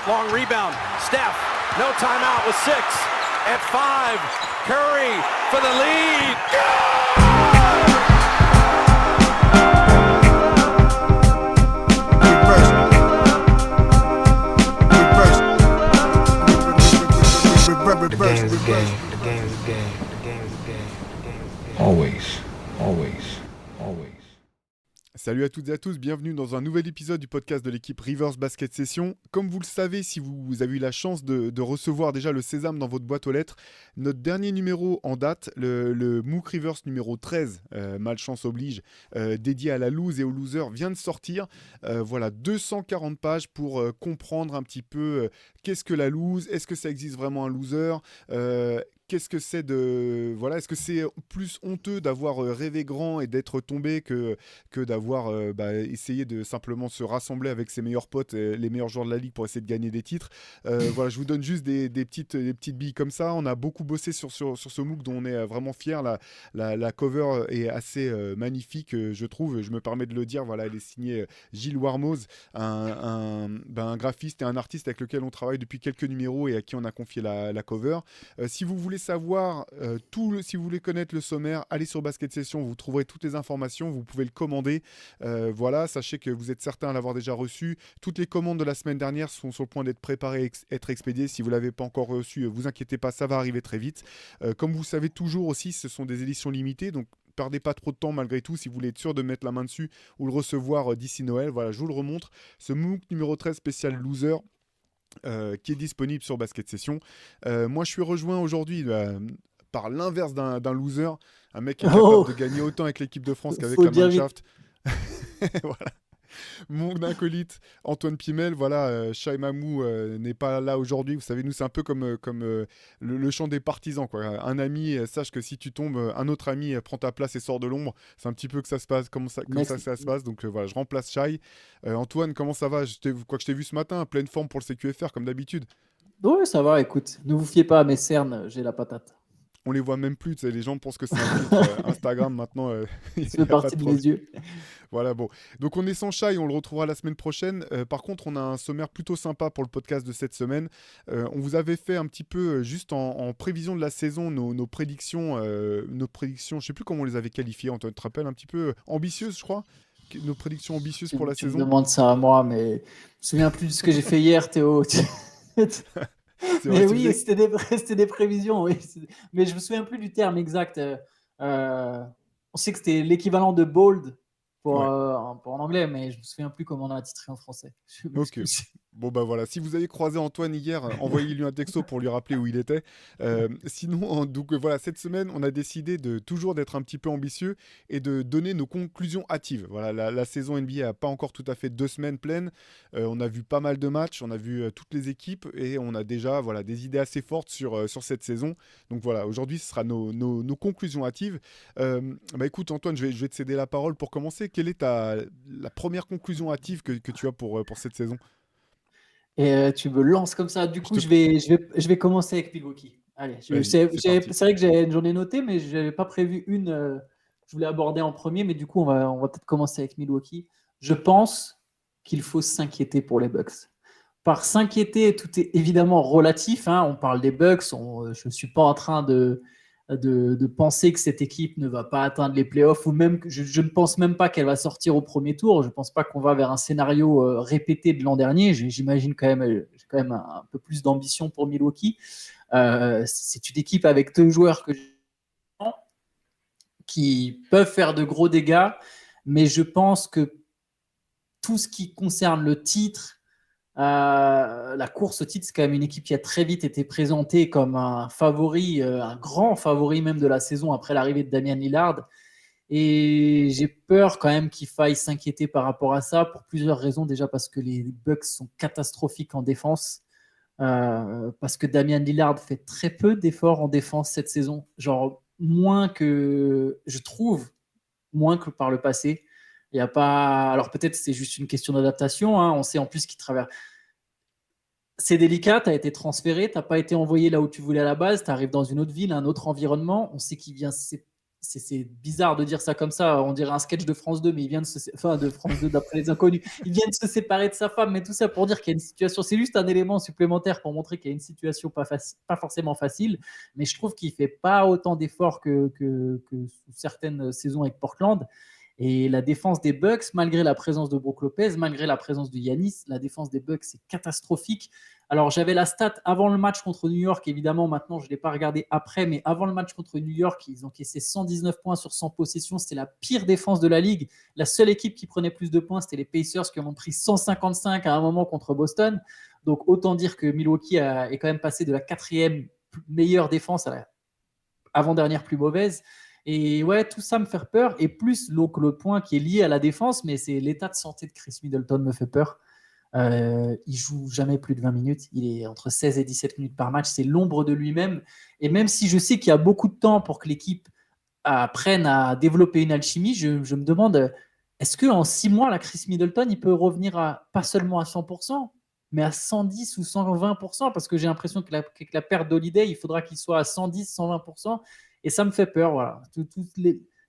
long rebound. Steph, no timeout with 6. At 5, Curry for the lead. The game's a game. The game's a game. The game's a game. The game's a game. Always, always, always. Salut à toutes et à tous, bienvenue dans un nouvel épisode du podcast de l'équipe Rivers Basket Session. Comme vous le savez, si vous avez eu la chance de recevoir déjà le sésame dans votre boîte aux lettres, notre dernier numéro en date, le MOOC Rivers numéro 13, malchance oblige, dédié à la lose et aux losers, vient de sortir. Voilà, 240 pages pour comprendre un petit peu qu'est-ce que la lose, est-ce que ça existe vraiment un loser, qu'est-ce que c'est voilà, est-ce que c'est plus honteux d'avoir rêvé grand et d'être tombé que d'avoir essayé de simplement se rassembler avec ses meilleurs potes, les meilleurs joueurs de la ligue pour essayer de gagner des titres. Voilà, je vous donne juste des petites billes comme ça. On a beaucoup bossé sur ce MOOC dont on est vraiment fiers. La cover est assez magnifique, je trouve. Je me permets de le dire. Voilà, elle est signée Gilles Warmoz, un graphiste et un artiste avec lequel on travaille depuis quelques numéros et à qui on a confié la cover. Si vous voulez savoir si vous voulez connaître le sommaire, allez sur Basket Session, vous trouverez toutes les informations, vous pouvez le commander. Voilà, sachez que vous êtes certains à l'avoir déjà reçu. Toutes les commandes de la semaine dernière sont sur le point d'être préparées, être expédiées. Si vous ne l'avez pas encore reçu, vous inquiétez pas, ça va arriver très vite. Comme vous savez toujours aussi, ce sont des éditions limitées, donc perdez pas trop de temps malgré tout si vous voulez être sûr de mettre la main dessus ou le recevoir d'ici Noël. Voilà, je vous le remontre. Ce MOOC numéro 13 spécial loser, qui est disponible sur Basket Session. Moi, je suis rejoint aujourd'hui par l'inverse d'un loser, un mec qui est capable de gagner autant avec l'équipe de France qu'avec la Mannschaft. Voilà. Mon acolyte Antoine Pimel, voilà, Shai Mamou n'est pas là aujourd'hui. Vous savez, nous, c'est un peu comme le chant des partisans, quoi. Un ami, sache que si tu tombes, un autre ami prend ta place et sort de l'ombre. C'est un petit peu que ça se passe, comme ça se passe. Donc voilà, je remplace Shai. Antoine, comment ça va? Je t'ai vu ce matin, pleine forme pour le CQFR, comme d'habitude. Oui, ça va, écoute. Ne vous fiez pas à mes cernes, j'ai la patate. On les voit même plus, tu sais, les gens pensent que c'est un filtre Instagram maintenant. Ça fait partie de mes yeux. Voilà, bon. Donc on est sans Shai, on le retrouvera la semaine prochaine. Par contre, on a un sommaire plutôt sympa pour le podcast de cette semaine. On vous avait fait un petit peu, juste en prévision de la saison, nos prédictions, je sais plus comment on les avait qualifiées, Antoine, tu te rappelles, un petit peu ambitieuses, je crois, nos prédictions ambitieuses pour la saison. Tu me demandes ça à moi, mais je me souviens plus de ce que j'ai fait hier, Théo. Mais oui, c'était des prévisions, oui. Mais je me souviens plus du terme exact. On sait que c'était l'équivalent de bold pour en anglais, mais je me souviens plus comment on a titré en français. Ok. Bon bah voilà, si vous avez croisé Antoine hier, envoyez-lui un texto pour lui rappeler où il était. Sinon, donc voilà, cette semaine, on a décidé de toujours d'être un petit peu ambitieux et de donner nos conclusions hâtives. Voilà, la saison NBA n'a pas encore tout à fait 2 semaines pleines. On a vu pas mal de matchs, on a vu toutes les équipes et on a déjà des idées assez fortes sur cette saison. Donc voilà, aujourd'hui, ce sera nos conclusions hâtives. Écoute Antoine, je vais te céder la parole pour commencer. Quelle est la première conclusion hâtive que tu as pour cette saison? Et tu me lances comme ça. Du coup, je vais commencer avec Milwaukee. Allez, c'est vrai que j'en ai noté, mais je n'avais pas prévu une. Je voulais aborder en premier, mais du coup, on va peut-être commencer avec Milwaukee. Je pense qu'il faut s'inquiéter pour les Bucks. Par s'inquiéter, tout est évidemment relatif. Hein. On parle des Bucks. Je ne suis pas en train de penser que cette équipe ne va pas atteindre les playoffs, ou même je ne pense même pas qu'elle va sortir au premier tour. Je ne pense pas qu'on va vers un scénario répété de l'an dernier. J'imagine j'ai quand même un peu plus d'ambition pour Milwaukee. C'est une équipe avec 2 joueurs qui peuvent faire de gros dégâts, mais je pense que tout ce qui concerne le titre, la course au titre, c'est quand même une équipe qui a très vite été présentée comme un favori, un grand favori même de la saison après l'arrivée de Damian Lillard. Et j'ai peur quand même qu'il faille s'inquiéter par rapport à ça pour plusieurs raisons. Déjà parce que les Bucks sont catastrophiques en défense, parce que Damian Lillard fait très peu d'efforts en défense cette saison, genre moins que par le passé. Il y a pas. Alors peut-être c'est juste une question d'adaptation. Hein. On sait en plus qu'il traverse. C'est délicat, tu as été transféré, tu n'as pas été envoyé là où tu voulais à la base, tu arrives dans une autre ville, un autre environnement. On sait qu'il vient c'est bizarre de dire ça comme ça. On dirait un sketch de France 2, mais il vient de France 2 d'après les inconnus. Il vient de se séparer de sa femme, mais tout ça pour dire qu'il y a une situation. C'est juste un élément supplémentaire pour montrer qu'il y a une situation pas forcément facile. Mais je trouve qu'il fait pas autant d'efforts que sous certaines saisons avec Portland. Et la défense des Bucks, malgré la présence de Brook Lopez, malgré la présence de Giannis, la défense des Bucks c'est catastrophique. Alors j'avais la stat avant le match contre New York, évidemment maintenant je ne l'ai pas regardé après, mais avant le match contre New York, ils ont encaissé 119 points sur 100 possessions, c'était la pire défense de la ligue. La seule équipe qui prenait plus de points, c'était les Pacers qui en ont pris 155 à un moment contre Boston. Donc autant dire que Milwaukee est quand même passé de la 4e meilleure défense à la avant-dernière plus mauvaise. Et ouais, tout ça me fait peur. Et plus le point qui est lié à la défense, mais c'est l'état de santé de Chris Middleton me fait peur. Il joue jamais plus de 20 minutes. Il est entre 16 et 17 minutes par match. C'est l'ombre de lui-même. Et même si je sais qu'il y a beaucoup de temps pour que l'équipe apprenne à développer une alchimie, je me demande, est-ce qu'en 6 mois, la Chris Middleton, il peut revenir pas seulement à 100%, mais à 110 ou 120%, parce que j'ai l'impression que la perte d'Holiday, il faudra qu'il soit à 110, 120%. Et ça me fait peur, voilà.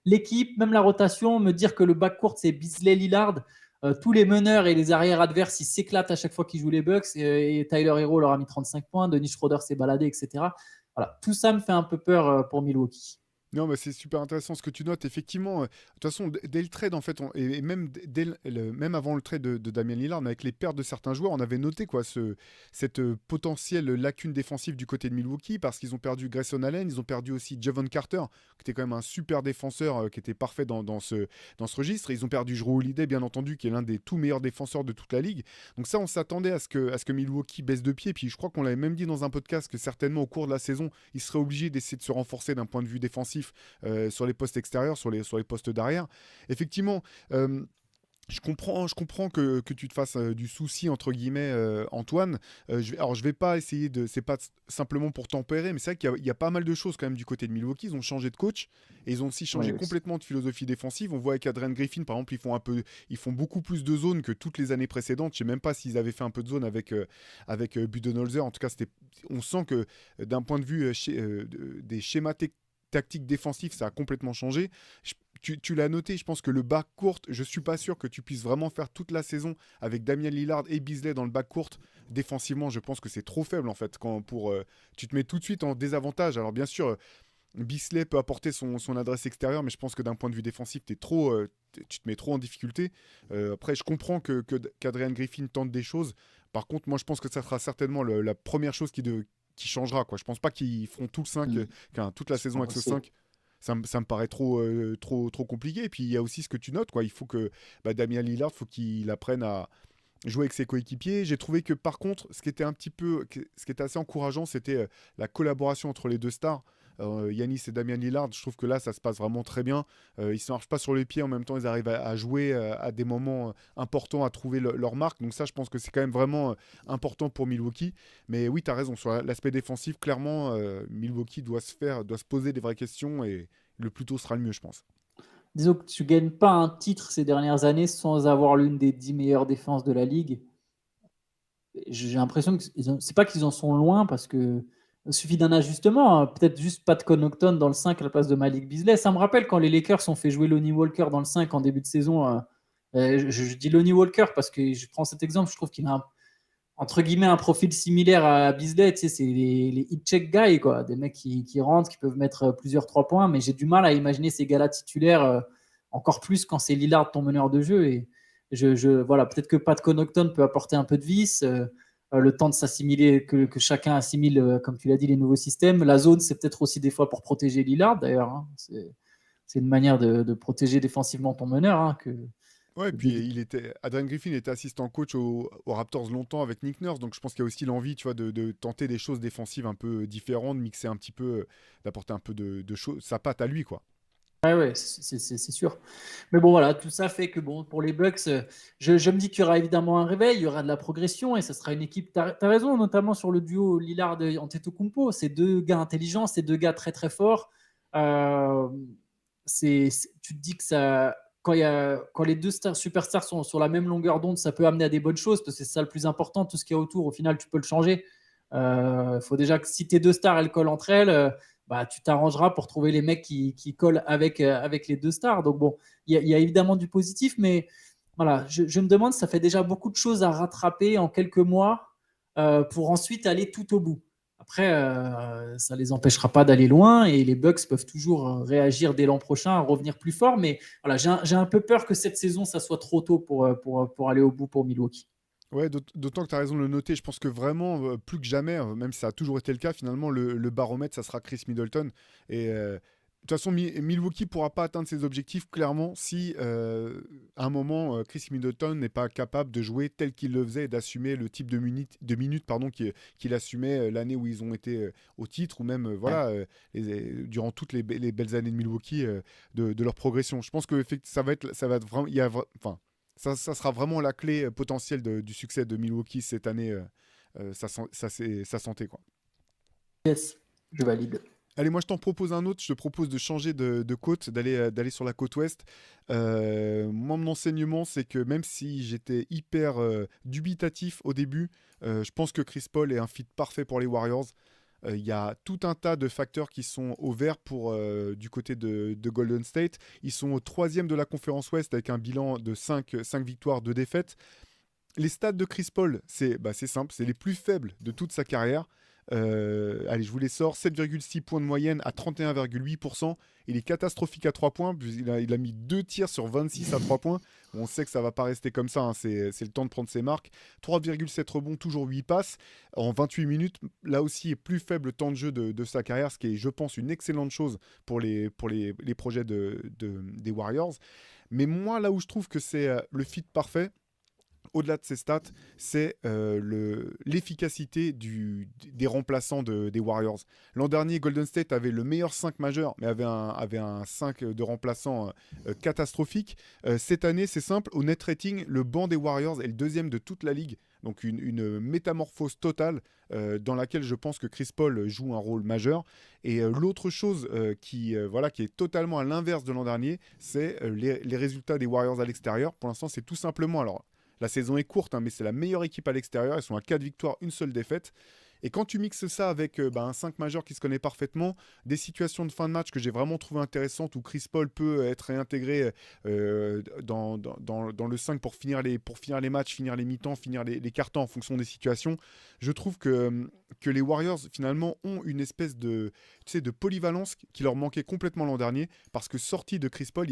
L'équipe, même la rotation, me dire que le backcourt, c'est Beasley, Lillard. Tous les meneurs et les arrières adverses, ils s'éclatent à chaque fois qu'ils jouent les Bucks. Et Tyler Hero leur a mis 35 points. Dennis Schroeder s'est baladé, etc. Voilà. Tout ça me fait un peu peur pour Milwaukee. Non, mais c'est super intéressant ce que tu notes. Effectivement, de toute façon, dès le trade, en fait, et même, même avant le trade de Damian Lillard, avec les pertes de certains joueurs, on avait noté quoi, cette potentielle lacune défensive du côté de Milwaukee, parce qu'ils ont perdu Grayson Allen, ils ont perdu aussi Javon Carter, qui était quand même un super défenseur, qui était parfait dans ce registre. Et ils ont perdu Jrue Holiday, bien entendu, qui est l'un des tout meilleurs défenseurs de toute la ligue. Donc ça, on s'attendait à ce que Milwaukee baisse de pied. Puis je crois qu'on l'avait même dit dans un podcast que certainement au cours de la saison, ils seraient obligés d'essayer de se renforcer d'un point de vue défensif sur les postes extérieurs, sur les postes d'arrière. Effectivement, je comprends que tu te fasses du souci, entre guillemets, Antoine. Je vais pas essayer de... C'est pas simplement pour tempérer, mais c'est vrai qu'il y a pas mal de choses quand même du côté de Milwaukee. Ils ont changé de coach et ils ont aussi changé complètement de philosophie défensive. On voit avec Adrian Griffin, par exemple, ils font beaucoup plus de zones que toutes les années précédentes. Je sais même pas s'ils avaient fait un peu de zone avec Budenholzer. En tout cas, on sent que d'un point de vue des schémas tactique défensif, ça a complètement changé. Tu l'as noté, je pense que le back court, je suis pas sûr que tu puisses vraiment faire toute la saison avec Damian Lillard et Beasley dans le back court. Défensivement, je pense que c'est trop faible en fait. Tu te mets tout de suite en désavantage. Alors bien sûr, Beasley peut apporter son adresse extérieure, mais je pense que d'un point de vue défensif, tu te mets trop en difficulté. Après, je comprends qu'Adrian Griffin tente des choses. Par contre, moi, je pense que ça sera certainement la première chose qui changera, quoi. Je pense pas qu'ils feront tout le 5, toute la saison avec ce 5. Ça me paraît trop compliqué. Et puis il y a aussi ce que tu notes, quoi. Il faut que Damian Lillard, faut qu'il apprenne à jouer avec ses coéquipiers. J'ai trouvé que par contre, ce qui était assez encourageant, c'était la collaboration entre les deux stars. Giannis et Damian Lillard, je trouve que là ça se passe vraiment très bien. Ils ne se marchent pas sur les pieds, en même temps ils arrivent à jouer à des moments importants, à trouver leur marque. Donc ça, je pense que c'est quand même vraiment important pour Milwaukee. Mais oui, tu as raison, sur l'aspect défensif, clairement Milwaukee doit se poser des vraies questions, et le plus tôt sera le mieux, je pense. Disons que tu ne gagnes pas un titre ces dernières années sans avoir l'une des 10 meilleures défenses de la ligue. J'ai l'impression que c'est pas qu'ils en sont loin, parce que il suffit d'un ajustement, hein. Peut-être juste Pat Connaughton dans le 5 à la place de Malik Beasley. Ça me rappelle quand les Lakers ont fait jouer Lonnie Walker dans le 5 en début de saison. Je dis Lonnie Walker parce que je prends cet exemple, je trouve qu'il a entre guillemets un profil similaire à Beasley. Tu sais, c'est les hit-check guys, quoi. Des mecs qui rentrent, qui peuvent mettre plusieurs 3 points, mais j'ai du mal à imaginer ces gars-là titulaires, encore plus quand c'est Lillard ton meneur de jeu. Et voilà, peut-être que Pat Connaughton peut apporter un peu de vis. Le temps de s'assimiler, que chacun assimile, comme tu l'as dit, les nouveaux systèmes. La zone, c'est peut-être aussi des fois pour protéger Lillard, d'ailleurs. Hein. C'est une manière de protéger défensivement ton meneur. Hein, Ouais, et puis Adrian Griffin était assistant coach aux Raptors longtemps avec Nick Nurse, donc je pense qu'il y a aussi l'envie, tu vois, de tenter des choses défensives un peu différentes, de mixer un petit peu, d'apporter un peu de choses, sa patte à lui, quoi. Ouais, c'est sûr. Mais bon, voilà, tout ça fait que bon, pour les Bucks, je me dis qu'il y aura évidemment un réveil, il y aura de la progression et ça sera une équipe. Tu as raison, notamment sur le duo Lillard-Antetokounmpo. C'est deux gars intelligents, c'est deux gars très très forts. Tu te dis que quand les deux superstars sont sur la même longueur d'onde, ça peut amener à des bonnes choses, parce que c'est ça le plus important. Tout ce qu'il y a autour, au final, tu peux le changer. Faut déjà que si tes deux stars elles collent entre elles, bah, tu t'arrangeras pour trouver les mecs qui collent avec les deux stars. Donc bon, il y a évidemment du positif, mais voilà, je me demande, ça fait déjà beaucoup de choses à rattraper en quelques mois pour ensuite aller tout au bout. Après, ça ne les empêchera pas d'aller loin et les Bucks peuvent toujours réagir dès l'an prochain, revenir plus fort. Mais voilà, j'ai un peu peur que cette saison, ça soit trop tôt pour aller au bout pour Milwaukee. Ouais, d'autant que tu as raison de le noter. Je pense que vraiment, plus que jamais, même si ça a toujours été le cas, finalement, le baromètre, ça sera Chris Middleton. Et de toute façon, Milwaukee ne pourra pas atteindre ses objectifs, clairement, si à un moment, Chris Middleton n'est pas capable de jouer tel qu'il le faisait et d'assumer le type de minutes pardon, qu'il assumait l'année où ils ont été au titre, ou même voilà, durant toutes les belles années de Milwaukee, de leur progression. Je pense que ça va être vraiment. Enfin, ça sera vraiment la clé potentielle du succès de Milwaukee cette année, sa santé, quoi. Yes, je valide. Allez, moi je t'en propose un autre. Je te propose de changer de côte, d'aller sur la côte ouest. Moi, mon enseignement, c'est que même si j'étais hyper dubitatif au début, je pense que Chris Paul est un fit parfait pour les Warriors. Il y a tout un tas de facteurs qui sont au vert du côté de Golden State. Ils sont au 3e de la conférence Ouest avec un bilan de 5 victoires, 2 défaites. Les stats de Chris Paul, c'est simple, c'est les plus faibles de toute sa carrière. Allez, je vous les sors. 7,6 points de moyenne à 31,8%. Il est catastrophique à 3 points. Il a mis 2 tirs sur 26 à 3 points. On sait que ça ne va pas rester comme ça. Hein. C'est le temps de prendre ses marques. 3,7 rebonds, toujours 8 passes en 28 minutes. Là aussi, plus faible temps de jeu de sa carrière, ce qui est, je pense, une excellente chose pour les projets des Warriors. Mais moi, là où je trouve que c'est le fit parfait, au-delà de ces stats, c'est l'efficacité des remplaçants des Warriors. L'an dernier, Golden State avait le meilleur 5 majeur, mais avait un 5 de remplaçants catastrophique. Cette année, c'est simple, au net rating, le banc des Warriors est le 2e de toute la ligue. Donc une métamorphose totale dans laquelle je pense que Chris Paul joue un rôle majeur. Et l'autre chose qui est totalement à l'inverse de l'an dernier, c'est les résultats des Warriors à l'extérieur. Pour l'instant, c'est tout simplement... Alors, la saison est courte, hein, mais c'est la meilleure équipe à l'extérieur. Ils sont à 4 victoires, une seule défaite. Et quand tu mixes ça avec un 5 majeur qui se connaît parfaitement, des situations de fin de match que j'ai vraiment trouvé intéressantes où Chris Paul peut être réintégré dans le 5 pour finir les matchs, finir les mi-temps, finir les quarts-temps en fonction des situations, je trouve que les Warriors finalement ont une espèce de polyvalence qui leur manquait complètement l'an dernier, parce que sorti de Chris Paul,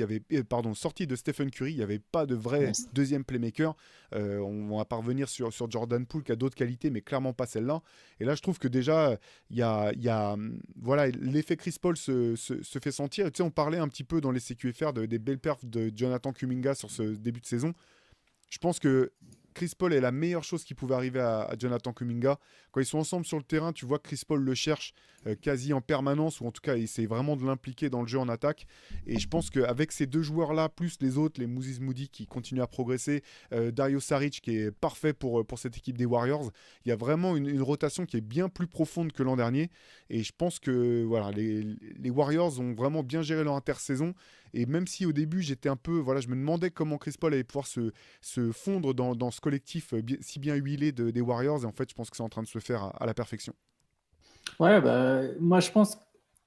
sorti de Stephen Curry, il n'y avait pas de vrai deuxième playmaker. On va pas revenir sur Jordan Poole qui a d'autres qualités, mais clairement pas celle-là. Et là, je trouve que déjà, l'effet Chris Paul se fait sentir. Et tu sais, on parlait un petit peu dans les CQFR des belles perfs de Jonathan Kuminga sur ce début de saison. Je pense que Chris Paul est la meilleure chose qui pouvait arriver à Jonathan Kuminga. Quand ils sont ensemble sur le terrain, tu vois que Chris Paul le cherche quasi en permanence, ou en tout cas, il essaie vraiment de l'impliquer dans le jeu en attaque. Et je pense qu'avec ces deux joueurs-là, plus les autres, les Moses Moody qui continuent à progresser, Dario Saric qui est parfait pour cette équipe des Warriors, il y a vraiment une rotation qui est bien plus profonde que l'an dernier. Et je pense que voilà, les Warriors ont vraiment bien géré leur intersaison. Et même si au début, j'étais un peu... je me demandais comment Chris Paul allait pouvoir se fondre dans ce collectif si bien huilé des Warriors. Et en fait, je pense que c'est en train de se faire à la perfection. Ouais, moi je pense,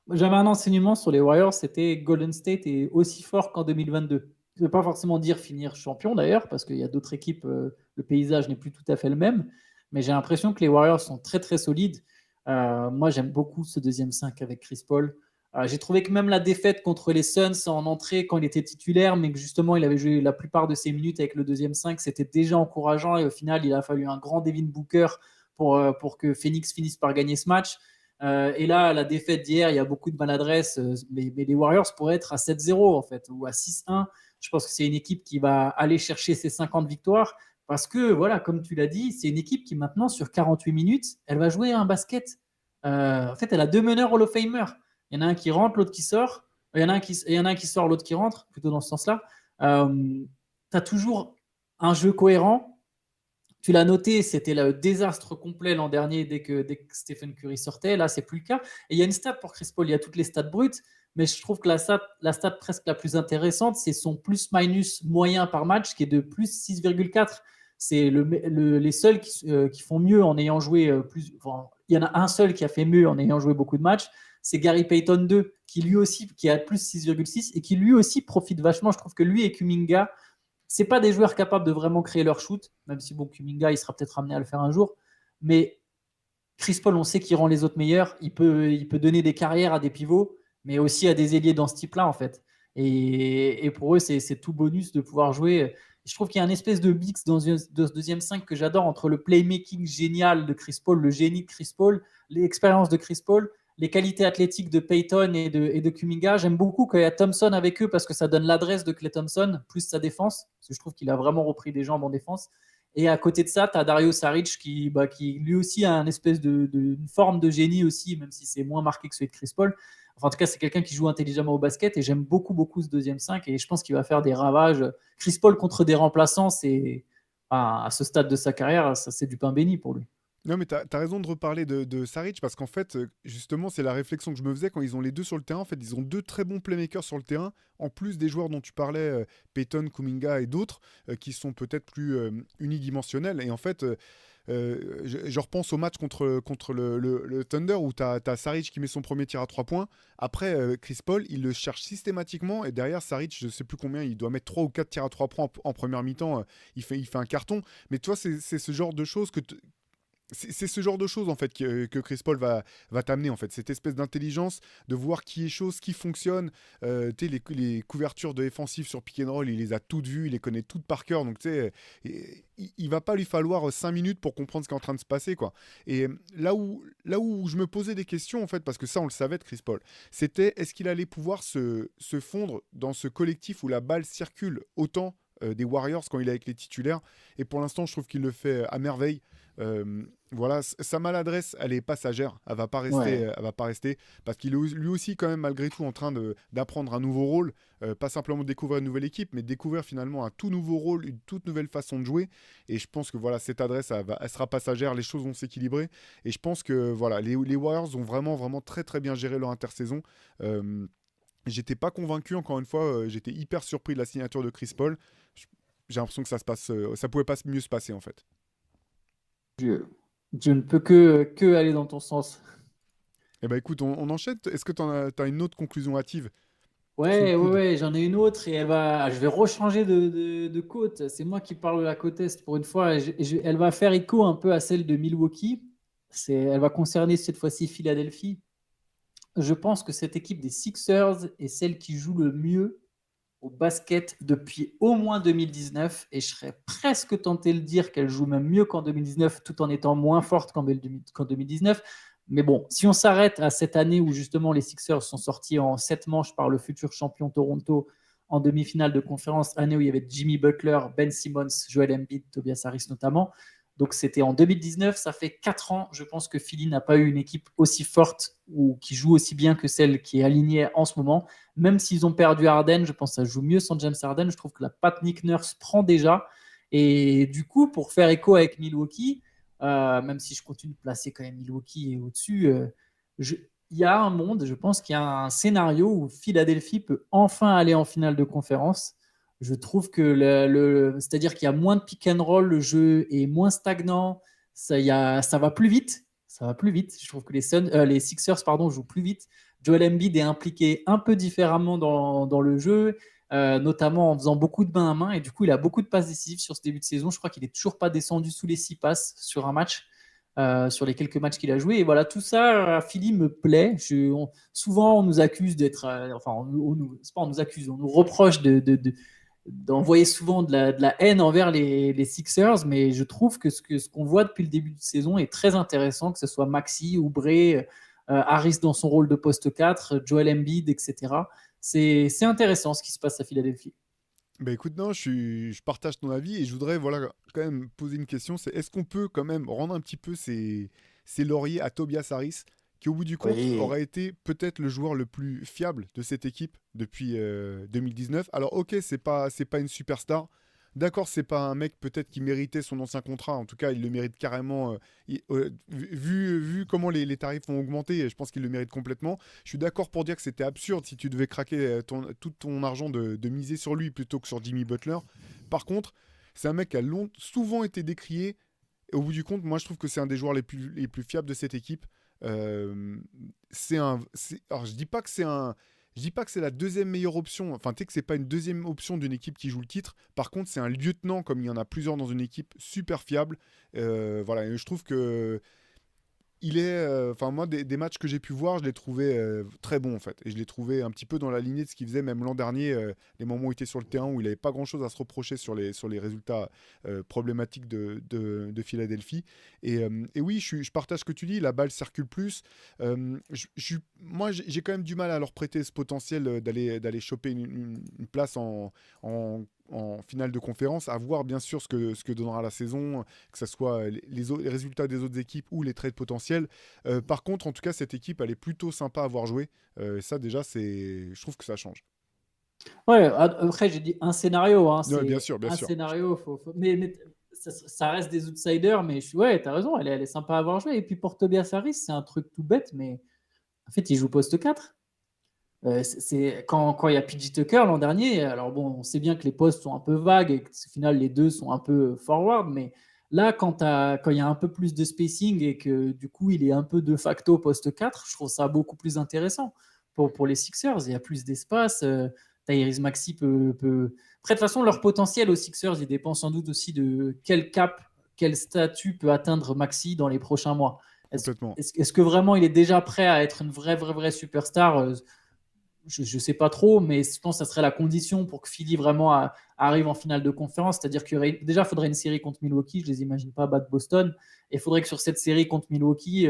j'avais un enseignement sur les Warriors, c'était Golden State est aussi fort qu'en 2022. Je ne veux pas forcément dire finir champion d'ailleurs, parce qu'il y a d'autres équipes, le paysage n'est plus tout à fait le même, mais j'ai l'impression que les Warriors sont très très solides. Moi j'aime beaucoup ce deuxième 5 avec Chris Paul. J'ai trouvé que même la défaite contre les Suns en entrée quand il était titulaire, mais que justement il avait joué la plupart de ses minutes avec le deuxième 5, c'était déjà encourageant, et au final il a fallu un grand Devin Booker pour que Phoenix finisse par gagner ce match. Et là, la défaite d'hier, il y a beaucoup de maladresse, mais les Warriors pourraient être à 7-0 en fait, ou à 6-1. Je pense que c'est une équipe qui va aller chercher ses 50 victoires, parce que, voilà, comme tu l'as dit, c'est une équipe qui maintenant, sur 48 minutes, elle va jouer un basket. En fait, elle a 2 meneurs Hall of Famer. Il y en a un qui rentre, l'autre qui sort. Il y en a un qui sort, l'autre qui rentre, plutôt dans ce sens-là. Tu as toujours un jeu cohérent. Tu l'as noté, c'était le désastre complet l'an dernier dès que Stephen Curry sortait. Là, c'est plus le cas. Et il y a une stat pour Chris Paul. Il y a toutes les stats brutes, mais je trouve que la stat presque la plus intéressante, c'est son plus-minus moyen par match, qui est de plus 6,4. c'est les seuls qui font mieux en ayant joué plus. Enfin, il y en a un seul qui a fait mieux en ayant joué beaucoup de matchs, c'est Gary Payton 2, qui lui aussi qui a plus 6,6 et qui lui aussi profite vachement. Je trouve que lui et Kuminga, c'est pas des joueurs capables de vraiment créer leur shoot, même si bon, Kuminga, il sera peut-être amené à le faire un jour. Mais Chris Paul, on sait qu'il rend les autres meilleurs. Il peut donner des carrières à des pivots, mais aussi à des ailiers dans ce type-là, en fait. Et pour eux, c'est tout bonus de pouvoir jouer. Je trouve qu'il y a une espèce de mix dans ce deuxième 5 que j'adore entre le playmaking génial de Chris Paul, le génie de Chris Paul, l'expérience de Chris Paul, les qualités athlétiques de Payton et de Kuminga. J'aime beaucoup quand il y a Thompson avec eux parce que ça donne l'adresse de Klay Thompson, plus sa défense, parce que je trouve qu'il a vraiment repris des jambes en défense. Et à côté de ça, tu as Dario Saric qui lui aussi a une espèce une forme de génie aussi, même si c'est moins marqué que celui de Chris Paul. Enfin, en tout cas, c'est quelqu'un qui joue intelligemment au basket et j'aime beaucoup, beaucoup ce deuxième 5 et je pense qu'il va faire des ravages. Chris Paul contre des remplaçants, à ce stade de sa carrière, ça, c'est du pain béni pour lui. Non, mais tu as raison de reparler de Saric parce qu'en fait, justement, c'est la réflexion que je me faisais quand ils ont les deux sur le terrain. En fait, ils ont deux très bons playmakers sur le terrain, en plus des joueurs dont tu parlais, Payton, Kuminga et d'autres, qui sont peut-être plus unidimensionnels. Et en fait, je repense au match contre le Thunder où tu as Saric qui met son premier tir à 3 points. Après, Chris Paul, il le cherche systématiquement et derrière, Saric, je ne sais plus combien, il doit mettre 3 ou 4 tirs à 3 points en première mi-temps. Il fait un carton. Mais toi, c'est ce genre de choses c'est ce genre de choses en fait que Chris Paul va t'amener en fait, cette espèce d'intelligence de voir qui est chose, qui fonctionne. Les couvertures de défensives sur pick and roll, il les a toutes vues, il les connaît toutes par cœur, donc il va pas lui falloir 5 minutes pour comprendre ce qui est en train de se passer quoi. Et là où je me posais des questions en fait, parce que ça on le savait de Chris Paul, c'était est-ce qu'il allait pouvoir se fondre dans ce collectif où la balle circule autant des Warriors quand il est avec les titulaires, et pour l'instant je trouve qu'il le fait à merveille. Voilà, sa maladresse, elle est passagère, elle va pas rester parce qu'il est lui aussi quand même malgré tout en train d'apprendre un nouveau rôle, pas simplement découvrir une nouvelle équipe, mais découvrir finalement un tout nouveau rôle, une toute nouvelle façon de jouer. Et je pense que voilà, cette adresse, elle sera passagère, les choses vont s'équilibrer. Et je pense que voilà, les Warriors ont vraiment, vraiment très très bien géré leur intersaison. J'étais pas convaincu, encore une fois, j'étais hyper surpris de la signature de Chris Paul. J'ai l'impression que ça pouvait pas mieux se passer en fait. Je ne peux que aller dans ton sens. Eh ben écoute, on enchaîne. Est-ce que t'as une autre conclusion hâtive sous le coude? Ouais, j'en ai une autre et je vais rechanger de côte. C'est moi qui parle de la côte Est pour une fois. Elle va faire écho un peu à celle de Milwaukee. Elle va concerner cette fois-ci Philadelphie. Je pense que cette équipe des Sixers est celle qui joue le mieux au basket depuis au moins 2019 et je serais presque tenté de dire qu'elle joue même mieux qu'en 2019 tout en étant moins forte qu'en 2019. Mais bon, si on s'arrête à cette année où justement les Sixers sont sortis en 7 manches par le futur champion Toronto en demi-finale de conférence, année où il y avait Jimmy Butler, Ben Simmons, Joel Embiid, Tobias Harris notamment. Donc c'était en 2019, ça fait 4 ans, je pense que Philly n'a pas eu une équipe aussi forte ou qui joue aussi bien que celle qui est alignée en ce moment. Même s'ils ont perdu Harden, je pense que ça joue mieux sans James Harden. Je trouve que la patte Nick Nurse prend déjà. Et du coup, pour faire écho avec Milwaukee, même si je continue de placer quand même Milwaukee au-dessus, il y a un monde, je pense qu'il y a un scénario où Philadelphie peut enfin aller en finale de conférence. Je trouve que c'est-à-dire qu'il y a moins de pick and roll, le jeu est moins stagnant, ça va plus vite. Ça va plus vite. Je trouve que les Sixers jouent plus vite. Joel Embiid est impliqué un peu différemment dans le jeu, notamment en faisant beaucoup de main à main. Et du coup, il a beaucoup de passes décisives sur ce début de saison. Je crois qu'il n'est toujours pas descendu sous les 6 passes sur un match, sur les quelques matchs qu'il a joué. Et voilà, tout ça, Philly me plaît. Souvent, on nous accuse d'être... c'est pas on nous accuse, on nous reproche d'envoyer souvent de la haine envers les Sixers, mais je trouve que ce qu'on voit depuis le début de saison est très intéressant, que ce soit Maxey, Oubre, Harris dans son rôle de poste 4, Joel Embiid, etc. C'est intéressant ce qui se passe à Philadelphie. Bah écoute, non, je partage ton avis et je voudrais voilà, quand même poser une question, c'est est-ce qu'on peut quand même rendre un petit peu ces lauriers à Tobias Harris, qui au bout du compte aurait été peut-être le joueur le plus fiable de cette équipe depuis 2019. Alors ok, c'est pas une superstar. D'accord, c'est pas un mec peut-être qui méritait son ancien contrat. En tout cas, il le mérite carrément. Vu comment les tarifs ont augmenté, je pense qu'il le mérite complètement. Je suis d'accord pour dire que c'était absurde si tu devais craquer tout ton argent de miser sur lui plutôt que sur Jimmy Butler. Par contre, C'est un mec qui a souvent été décrié. Et au bout du compte, moi, je trouve que c'est un des joueurs les plus fiables de cette équipe. Alors, je dis pas que c'est la deuxième meilleure option. Enfin, tu sais que c'est pas une deuxième option d'une équipe qui joue le titre. Par contre, c'est un lieutenant, comme il y en a plusieurs dans une équipe, super fiable. Voilà, et je trouve que il est, enfin moi des matchs que j'ai pu voir, je l'ai trouvé très bon en fait, et je l'ai trouvé un petit peu dans la lignée de ce qu'il faisait même l'an dernier, les moments où il était sur le terrain où il n'avait pas grand chose à se reprocher sur les résultats problématiques de Philadelphie. Et oui, je partage ce que tu dis, la balle circule plus. Moi j'ai quand même du mal à leur prêter ce potentiel d'aller choper une place en finale de conférence, à voir bien sûr ce que donnera la saison, que ce soit les résultats des autres équipes ou les trades potentiels. Par contre, en tout cas, cette équipe, elle est plutôt sympa à voir jouer. Ça, déjà, je trouve que ça change. Ouais, après, j'ai dit un scénario. Hein, Ouais, c'est bien sûr, bien un sûr. scénario. Mais ça reste des outsiders, mais ouais, t'as raison, elle est sympa à avoir joué. Et puis pour Tobias Harris, c'est un truc tout bête, mais en fait, il joue poste 4. Quand il y a PJ Tucker l'an dernier, alors bon, on sait bien que les postes sont un peu vagues et que au final les deux sont un peu forward, mais là, quand il y a un peu plus de spacing et que du coup il est un peu de facto poste 4, je trouve ça beaucoup plus intéressant pour les Sixers. Il y a plus d'espace. Tyrese Maxey peut. Après, de toute façon, leur potentiel aux Sixers, il dépend sans doute aussi de quel cap, quel statut peut atteindre Maxey dans les prochains mois. Complètement. Est-ce que vraiment il est déjà prêt à être une vraie superstar? Je ne sais pas trop, mais je pense que ça serait la condition pour que Philly vraiment arrive en finale de conférence. C'est-à-dire qu'il déjà faudrait une série contre Milwaukee, je ne les imagine pas battre Boston. Et il faudrait que sur cette série contre Milwaukee,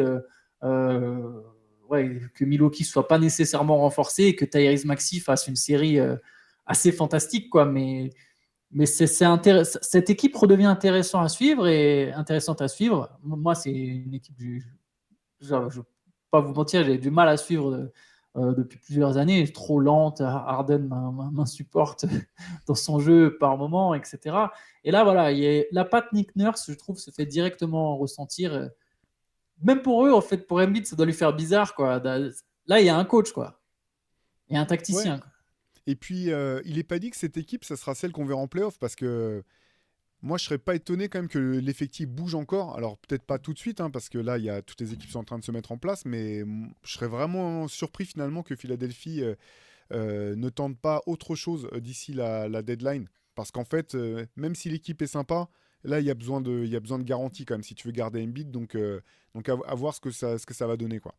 que Milwaukee ne soit pas nécessairement renforcé et que Tyrese Maxey fasse une série assez fantastique. Quoi. Mais cette équipe redevient intéressante à suivre. Moi, c'est une équipe, je ne vais pas vous mentir, j'ai du mal à suivre depuis plusieurs années, trop lente, Harden m'insupporte dans son jeu par moment, etc. Et là, voilà, la patte Nick Nurse, je trouve, se fait directement ressentir. Même pour eux, en fait, pour Embiid, ça doit lui faire bizarre, quoi. Là, il y a un coach, quoi. Il y a un Ouais. tacticien, quoi. Et puis, il n'est pas dit que cette équipe, ça sera celle qu'on verra en playoff, parce que moi, je serais pas étonné quand même que l'effectif bouge encore. Alors, peut-être pas tout de suite, hein, parce que là, toutes les équipes sont en train de se mettre en place, mais je serais vraiment surpris finalement que Philadelphie ne tente pas autre chose d'ici la deadline. Parce qu'en fait, même si l'équipe est sympa, là, il y a besoin de garantie quand même si tu veux garder Embiid. Donc à voir ce que ça va donner, quoi.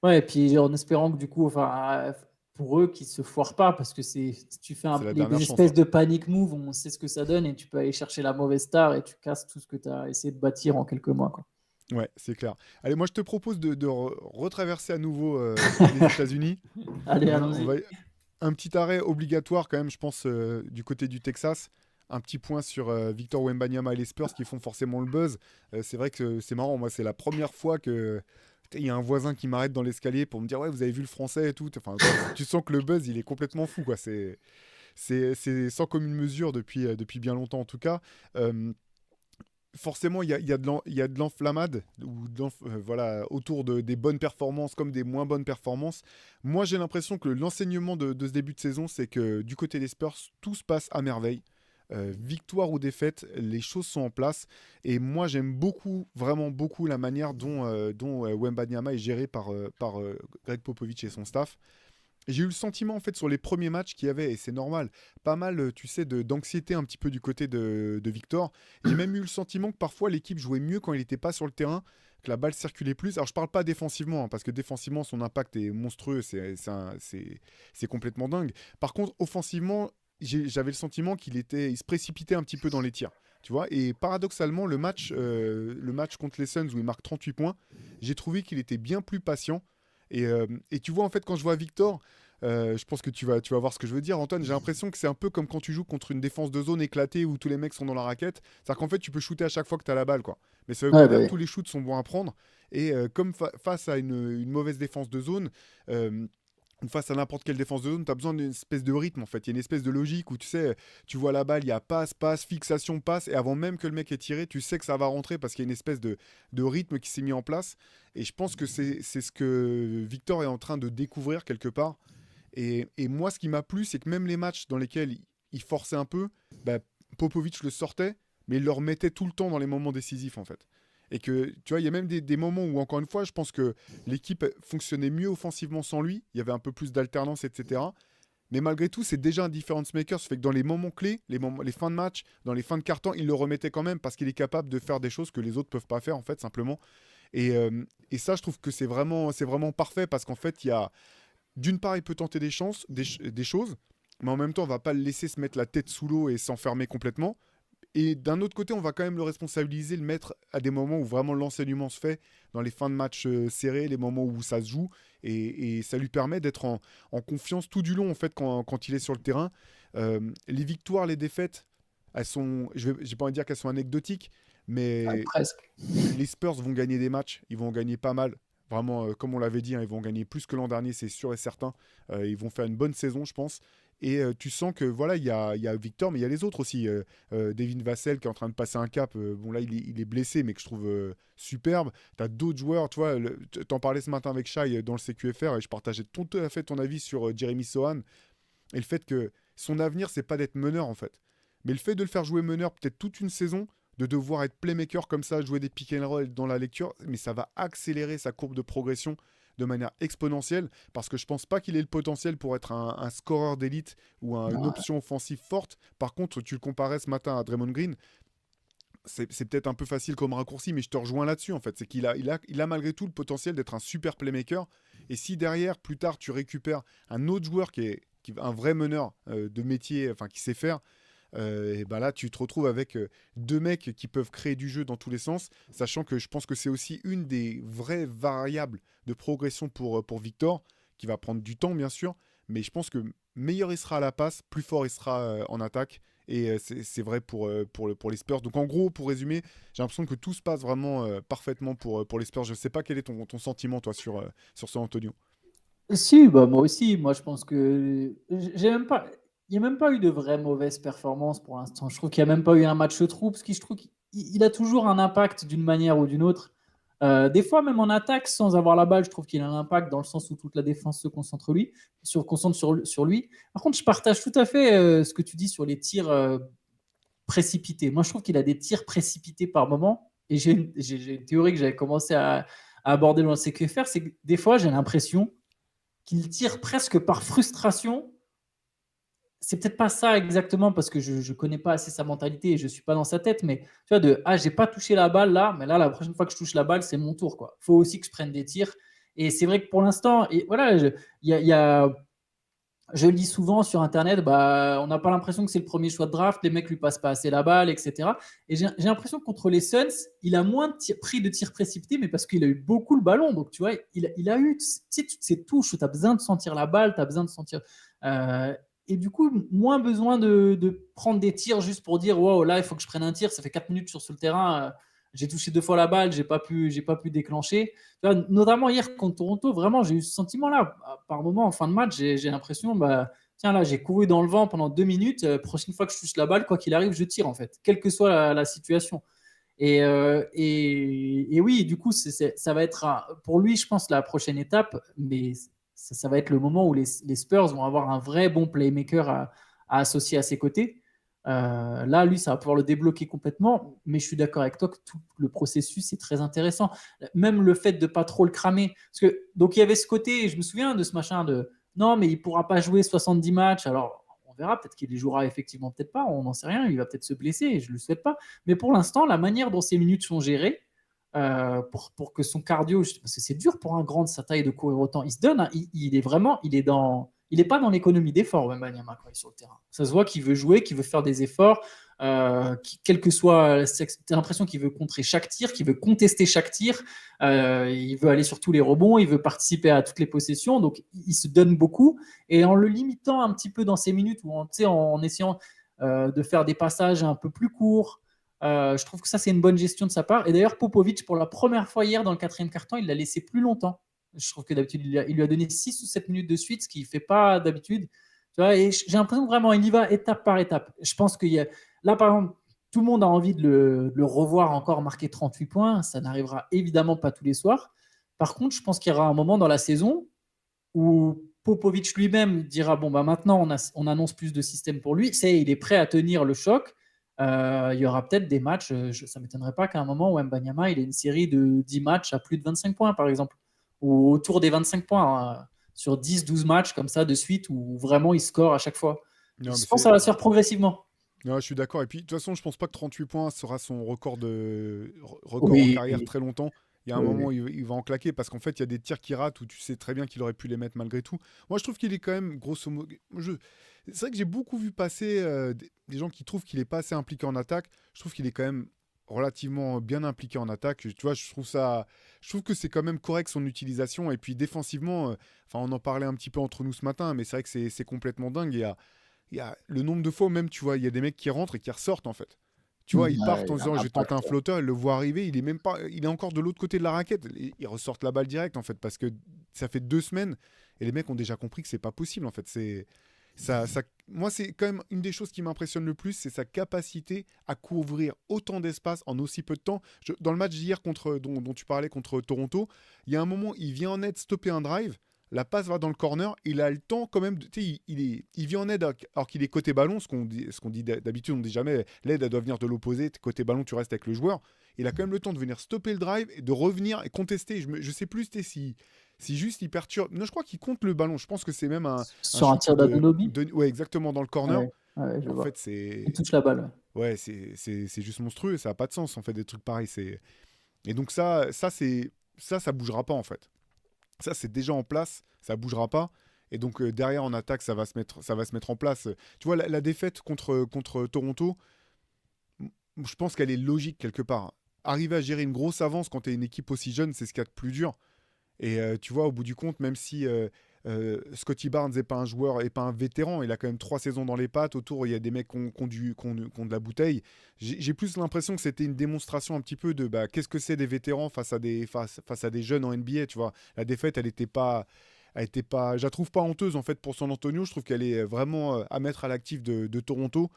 Ouais, et puis en espérant que du coup, enfin, pour eux, qu'ils se foirent pas, parce que si tu fais C'est la des dernière chance, espèces hein. de panic move, on sait ce que ça donne et tu peux aller chercher la mauvaise star et tu casses tout ce que tu as essayé de bâtir en quelques mois, quoi. Ouais, c'est clair. Allez, moi, je te propose de retraverser à nouveau les États-Unis. Allez, On allons-y. va... Un petit arrêt obligatoire quand même, je pense, du côté du Texas. Un petit point sur Victor Wembanyama et les Spurs qui font forcément le buzz. C'est vrai que c'est marrant, moi c'est la première fois que il y a un voisin qui m'arrête dans l'escalier pour me dire ouais vous avez vu le français et tout. Enfin, tu sens que le buzz il est complètement fou quoi. C'est sans commune mesure depuis bien longtemps en tout cas. Forcément, il y a de l'enflammade voilà, autour des bonnes performances comme des moins bonnes performances. Moi, j'ai l'impression que l'enseignement de ce début de saison, c'est que du côté des Spurs, tout se passe à merveille. Victoire ou défaite, les choses sont en place. Et moi, j'aime beaucoup, vraiment beaucoup, la manière dont Wembanyama est géré par Greg Popovich et son staff. J'ai eu le sentiment, en fait, sur les premiers matchs qu'il y avait, et c'est normal, pas mal, tu sais, d'anxiété un petit peu du côté de Victor. J'ai même eu le sentiment que parfois l'équipe jouait mieux quand il n'était pas sur le terrain, que la balle circulait plus. Alors, je parle pas défensivement, hein, parce que défensivement, son impact est monstrueux, c'est complètement dingue. Par contre, offensivement, j'avais le sentiment il se précipitait un petit peu dans les tirs. Tu vois, et paradoxalement, le match contre les Suns où il marque 38 points, j'ai trouvé qu'il était bien plus patient. Et tu vois, en fait, quand je vois Victor, je pense que tu vas voir ce que je veux dire, Antoine. J'ai l'impression que c'est un peu comme quand tu joues contre une défense de zone éclatée où tous les mecs sont dans la raquette. C'est-à-dire qu'en fait, tu peux shooter à chaque fois que tu as la balle, quoi. Mais ça veut pas Ouais, dire bah que oui. tous les shoots sont bons à prendre. Et comme face à une mauvaise défense de zone, ou face à n'importe quelle défense de zone, tu as besoin d'une espèce de rythme, en fait. Il y a une espèce de logique où tu sais, tu vois la balle, il y a passe, fixation, passe, et avant même que le mec ait tiré, tu sais que ça va rentrer parce qu'il y a une espèce de rythme qui s'est mis en place. Et je pense que c'est ce que Victor est en train de découvrir quelque part. Et moi, ce qui m'a plu, c'est que même les matchs dans lesquels il forçait un peu, bah, Popovic le sortait, mais il le remettait tout le temps dans les moments décisifs, en fait. Et que, tu vois, il y a même des moments où, encore une fois, je pense que l'équipe fonctionnait mieux offensivement sans lui. Il y avait un peu plus d'alternance, etc. Mais malgré tout, c'est déjà un difference maker. Ça fait que dans les moments clés, les fins de match, dans les fins de carton, il le remettait quand même parce qu'il est capable de faire des choses que les autres peuvent pas faire, en fait, simplement. Et ça, je trouve que c'est vraiment parfait parce qu'en fait, il y a d'une part, il peut tenter des choses, mais en même temps, on va pas le laisser se mettre la tête sous l'eau et s'enfermer complètement. Et d'un autre côté, on va quand même le responsabiliser, le mettre à des moments où vraiment l'enseignement se fait, dans les fins de match serrés, les moments où ça se joue, et ça lui permet d'être en confiance tout du long, en fait, quand il est sur le terrain. Les victoires, les défaites, elles sont, j'ai pas envie de dire qu'elles sont anecdotiques, mais Presque. les Spurs vont gagner des matchs, ils vont en gagner pas mal. Vraiment, comme on l'avait dit, hein, ils vont gagner plus que l'an dernier, c'est sûr et certain. Ils vont faire une bonne saison, je pense. Et tu sens que voilà, il y a Victor, mais il y a les autres aussi. Devin Vassell qui est en train de passer un cap. Bon là, il est blessé, mais que je trouve superbe. Tu as d'autres joueurs, tu vois. T'en parlais ce matin avec Shai dans le CQFR et je partageais tout à fait ton avis sur Jeremy Sohan et le fait que son avenir, c'est pas d'être meneur en fait. Mais le fait de le faire jouer meneur peut-être toute une saison, de devoir être playmaker comme ça, jouer des pick and roll dans la lecture, mais ça va accélérer sa courbe de progression de manière exponentielle parce que je pense pas qu'il ait le potentiel pour être un scoreur d'élite ou une option offensive forte. Par contre, tu le comparais ce matin à Draymond Green, c'est peut-être un peu facile comme raccourci, mais je te rejoins là-dessus en fait. C'est qu'il a malgré tout le potentiel d'être un super playmaker. Et si derrière, plus tard, tu récupères un autre joueur qui est un vrai meneur de métier, enfin qui sait faire, et ben là, tu te retrouves avec deux mecs qui peuvent créer du jeu dans tous les sens, sachant que je pense que c'est aussi une des vraies variables de progression pour Victor, qui va prendre du temps, bien sûr, mais je pense que meilleur il sera à la passe, plus fort il sera en attaque, et c'est vrai pour les Spurs. Donc en gros, pour résumer, j'ai l'impression que tout se passe vraiment parfaitement pour les Spurs. Je ne sais pas quel est ton sentiment, toi, sur San Antonio. Si, bah moi aussi. Moi, je pense que j'ai même pas. Il n'y a même pas eu de vraie mauvaise performance pour l'instant. Je trouve qu'il n'y a même pas eu un match trou, parce que je trouve qu'il a toujours un impact d'une manière ou d'une autre. Des fois, même en attaque, sans avoir la balle, je trouve qu'il a un impact dans le sens où toute la défense se concentre sur lui. Par contre, je partage tout à fait ce que tu dis sur les tirs précipités. Moi, je trouve qu'il a des tirs précipités par moment. Et j'ai une théorie que j'avais commencé à aborder dans le CQFR, c'est que des fois, j'ai l'impression qu'il tire presque par frustration. C'est peut-être pas ça exactement parce que je connais pas assez sa mentalité et je suis pas dans sa tête, mais tu vois, j'ai pas touché la balle là, mais là, la prochaine fois que je touche la balle, c'est mon tour, quoi. Faut aussi que je prenne des tirs. Et c'est vrai que pour l'instant, et voilà, je lis souvent sur Internet, bah, on n'a pas l'impression que c'est le premier choix de draft, les mecs lui passent pas assez la balle, etc. Et j'ai l'impression que contre les Suns, il a moins pris de tirs précipités, mais parce qu'il a eu beaucoup le ballon. Donc, tu vois, il a eu toutes ces touches où tu as besoin de sentir la balle, tu as besoin de sentir. Et du coup, moins besoin de prendre des tirs juste pour dire wow, là, il faut que je prenne un tir. Ça fait 4 minutes sur le terrain. J'ai touché 2 fois la balle, j'ai pas pu déclencher. Tu vois, notamment hier contre Toronto, vraiment, j'ai eu ce sentiment-là. Par moment, en fin de match, j'ai l'impression, bah, tiens, là, j'ai couru dans le vent pendant 2 minutes. Prochaine fois que je touche la balle, quoi qu'il arrive, je tire, en fait, quelle que soit la situation. Et oui, du coup, ça va être pour lui, je pense, la prochaine étape. Mais ça va être le moment où les Spurs vont avoir un vrai bon playmaker à associer à ses côtés. Là, lui, ça va pouvoir le débloquer complètement, mais je suis d'accord avec toi que tout le processus est très intéressant. Même le fait de ne pas trop le cramer. Parce que, donc, il y avait ce côté, je me souviens de ce machin de non, mais il ne pourra pas jouer 70 matchs. Alors, on verra, peut-être qu'il les jouera effectivement, peut-être pas, on n'en sait rien, il va peut-être se blesser, et je ne le souhaite pas. Mais pour l'instant, la manière dont ces minutes sont gérées, pour que son cardio, parce que c'est dur pour un grand de sa taille de courir autant, il se donne, hein, il est vraiment, il n'est pas dans l'économie d'effort, Wembanyama, quand il est sur le terrain. Ça se voit qu'il veut jouer, qu'il veut faire des efforts, quel que soit, tu as l'impression qu'il veut contrer chaque tir, qu'il veut contester chaque tir, il veut aller sur tous les rebonds, il veut participer à toutes les possessions, donc il se donne beaucoup, et en le limitant un petit peu dans ces minutes, ou en essayant de faire des passages un peu plus courts, je trouve que ça, c'est une bonne gestion de sa part. Et d'ailleurs, Popovic, pour la première fois hier dans le 4e quart-temps, il l'a laissé plus longtemps. Je trouve que d'habitude, il lui a donné 6 ou 7 minutes de suite, ce qu'il ne fait pas d'habitude. Tu vois, et j'ai l'impression que vraiment, il y va étape par étape. Je pense qu'il y a. Là, par exemple, tout le monde a envie de le revoir encore marquer 38 points. Ça n'arrivera évidemment pas tous les soirs. Par contre, je pense qu'il y aura un moment dans la saison où Popovic lui-même dira bon, bah, maintenant, on annonce plus de système pour lui. Il est prêt à tenir le choc. Il y aura peut-être des matchs, ça ne m'étonnerait pas qu'à un moment, Wembanyama il ait une série de 10 matchs à plus de 25 points, par exemple, ou autour des 25 points, hein, sur 10-12 matchs comme ça de suite, où vraiment il score à chaque fois. Non, mais Je pense que ça va se faire progressivement. Non, je suis d'accord. Et puis, de toute façon, je pense pas que 38 points sera son record en Oui, carrière très longtemps. Il y a un oui, moment où oui. il va en claquer parce qu'en fait, il y a des tirs qui ratent où tu sais très bien qu'il aurait pu les mettre malgré tout. Moi, je trouve qu'il est quand même, grosso modo. C'est vrai que j'ai beaucoup vu passer des gens qui trouvent qu'il est pas assez impliqué en attaque. Je trouve qu'il est quand même relativement bien impliqué en attaque. Tu vois, je trouve que c'est quand même correct son utilisation. Et puis défensivement, enfin, on en parlait un petit peu entre nous ce matin, mais c'est vrai que c'est complètement dingue. Il y a le nombre de fois où même, tu vois, il y a des mecs qui rentrent et qui ressortent en fait. Tu vois, ils partent en Il y a disant un je vais tenter impact. un flotteur, ils le voient arriver, il est même pas, il est encore de l'autre côté de la raquette. Ils ressortent la balle direct en fait parce que ça fait 2 semaines et les mecs ont déjà compris que c'est pas possible en fait. Moi c'est quand même une des choses qui m'impressionne le plus, c'est sa capacité à couvrir autant d'espace en aussi peu de temps. Dans le match d'hier dont tu parlais contre Toronto, il y a un moment, il vient en aide stopper un drive. La passe va dans le corner, il a le temps quand même, tu sais, il vient en aide alors qu'il est côté ballon, ce qu'on dit d'habitude, on dit jamais, l'aide elle doit venir de l'opposé, t'es côté ballon, tu restes avec le joueur. Il a quand même le temps de venir stopper le drive et de revenir et contester. Je sais plus si juste il perturbe. Non, je crois qu'il compte le ballon. Je pense que c'est même un Sur un shoot tir d'Anunoby. ouais, exactement dans le corner. Ouais, ouais, je En vois. fait, Il touche la balle. ouais, c'est juste monstrueux. Ça a pas de sens en fait des trucs pareils. Et donc ça bougera pas en fait. Ça, c'est déjà en place, ça bougera pas. Et donc derrière en attaque, ça va se mettre en place. Tu vois, la défaite contre Toronto, je pense qu'elle est logique quelque part. Arriver à gérer une grosse avance quand tu es une équipe aussi jeune, c'est ce qu'il y a de plus dur. Et tu vois, au bout du compte, même si Scotty Barnes n'est pas un joueur et pas un vétéran, il a quand même 3 saisons dans les pattes. Autour, il y a des mecs qui ont de la bouteille. J'ai plus l'impression que c'était une démonstration un petit peu de qu'est-ce que c'est des vétérans face à des jeunes en NBA. Tu vois, la défaite, elle était pas, je la trouve pas honteuse en fait pour San Antonio. Je trouve qu'elle est vraiment à mettre à l'actif de Toronto,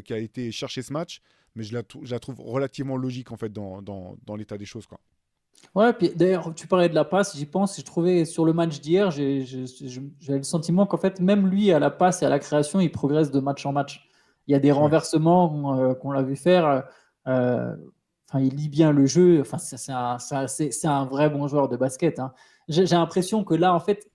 qui a été chercher ce match. Mais je la trouve relativement logique en fait dans l'état des choses, quoi. Ouais, puis d'ailleurs, tu parlais de la passe, j'y pense. J'ai trouvé sur le match d'hier, j'avais le sentiment qu'en fait, même lui, à la passe et à la création, il progresse de match en match. Il y a des Ouais, renversements qu'on l'a vu faire. Enfin, il lit bien le jeu. Enfin, c'est un vrai bon joueur de basket, hein. J'ai l'impression que là, en fait,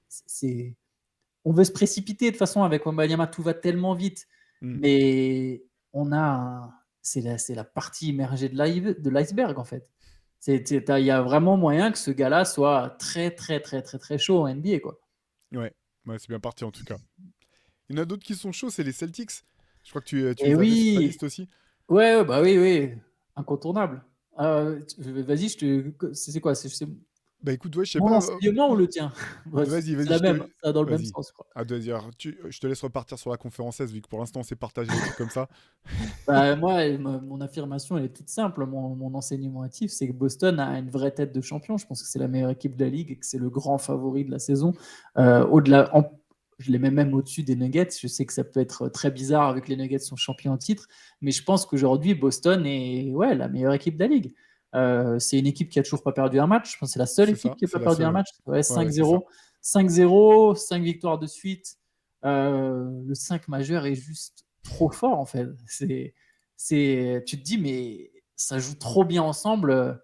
on veut se précipiter de toute façon avec Wembanyama, tout va tellement vite. mm, Mais on a c'est la partie immergée de l'iceberg en fait. Il y a vraiment moyen que ce gars-là soit très très très très très chaud en NBA quoi. ouais. Ouais, c'est bien parti en tout cas. Il y en a d'autres qui sont chauds, c'est les Celtics. Je crois que tu Et les avais sur ta oui, liste aussi. ouais, bah oui, oui, incontournable. Vas-y, c'est quoi? Bah écoute, ouais, je sais Mon pas. enseignement ou le tien? Ouais, Vas-y, c'est vas-y, la même, ça va dans le même Vas-y. sens, je crois. À deux dire. Je te laisse repartir sur la conférence S, vu que pour l'instant on s'est partagé les trucs comme ça. Bah, moi, mon affirmation, elle est toute simple. Mon enseignement actif, c'est que Boston a une vraie tête de champion. Je pense que c'est la meilleure équipe de la ligue et que c'est le grand favori de la saison. Au-delà, je les mets même au-dessus des Nuggets. Je sais que ça peut être très bizarre avec les Nuggets sont champions en titre, mais je pense qu'aujourd'hui, Boston est ouais, la meilleure équipe de la ligue. C'est une équipe qui a toujours pas perdu un match. Je pense que c'est la seule C'est équipe ça, qui n'a c'est pas la perdu seule, un ouais. match. Ouais, Ouais, ouais, c'est ça. 5-0, 5-0, 5 victoires de suite. Le 5 majeur est juste trop fort en fait. Tu te dis, mais ça joue trop bien ensemble.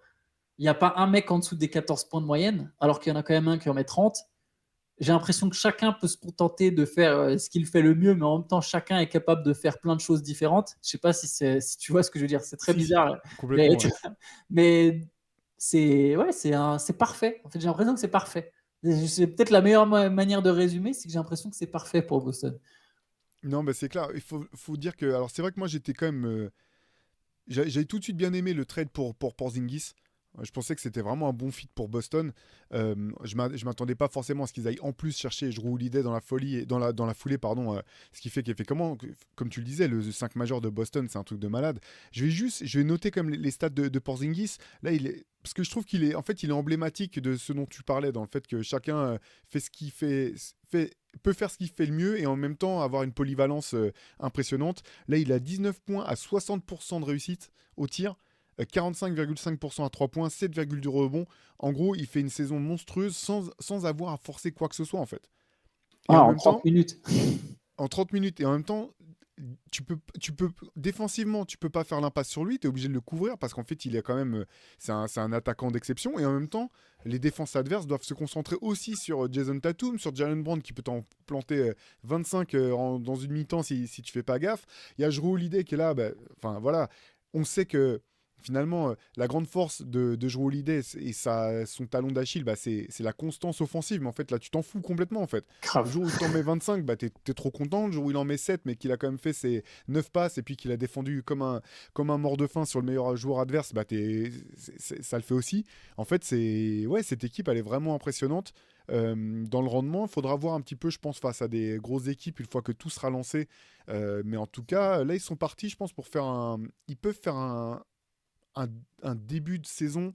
Il n'y a pas un mec en dessous des 14 points de moyenne, alors qu'il y en a quand même un qui en met 30. J'ai l'impression que chacun peut se contenter de faire ce qu'il fait le mieux, mais en même temps, chacun est capable de faire plein de choses différentes. Je ne sais pas si tu vois ce que je veux dire. C'est très Si, bizarre. Mais, complètement, ouais. mais c'est parfait. En fait, j'ai l'impression que c'est parfait. C'est peut-être la meilleure manière de résumer, c'est que j'ai l'impression que c'est parfait pour Boston. Non, bah c'est clair. Faut dire que. Alors, c'est vrai que moi j'étais quand même. J'avais tout de suite bien aimé le trade pour Porzingis. Je pensais que c'était vraiment un bon fit pour Boston. Je m'attendais pas forcément à ce qu'ils aillent en plus chercher Jrue Holiday dans la folie, dans la foulée, pardon. Ce qui fait qu'effectivement, comme tu le disais, le 5 majeur de Boston, c'est un truc de malade. Je vais noter comme les stats de Porzingis. Là, parce que je trouve en fait, il est emblématique de ce dont tu parlais, dans le fait que chacun fait ce qu'il peut faire ce qu'il fait le mieux et en même temps avoir une polyvalence impressionnante. Là, il a 19 points à 60% de réussite au tir. 45,5% à 3 points, 7,2 rebonds. En gros, il fait une saison monstrueuse sans avoir à forcer quoi que ce soit en fait. Et Ah, en en même 30 temps, minutes. en 30 minutes, et en même temps, défensivement, tu peux pas faire l'impasse sur lui, tu es obligé de le couvrir parce qu'en fait, il est quand même, c'est un attaquant d'exception et en même temps, les défenses adverses doivent se concentrer aussi sur Jason Tatum, sur Jalen Brown qui peut t'en planter 25 dans une mi-temps si tu fais pas gaffe. Il y a Jrue Holiday qui est là, enfin voilà, on sait que finalement, la grande force de Jrue Holiday et son talon d'Achille, c'est la constance offensive. Mais en fait, là, tu t'en fous complètement. En fait. Le Grave. jour où il t'en met 25, t'es trop content. Le jour où il en met 7, mais qu'il a quand même fait ses 9 passes et puis qu'il a défendu comme un mort de faim sur le meilleur joueur adverse, ça le fait aussi. En fait, cette équipe, elle est vraiment impressionnante. Dans le rendement, il faudra voir un petit peu, je pense, face à des grosses équipes, une fois que tout sera lancé. Mais en tout cas, là, ils sont partis, je pense, pour faire un. Ils peuvent faire un début de saison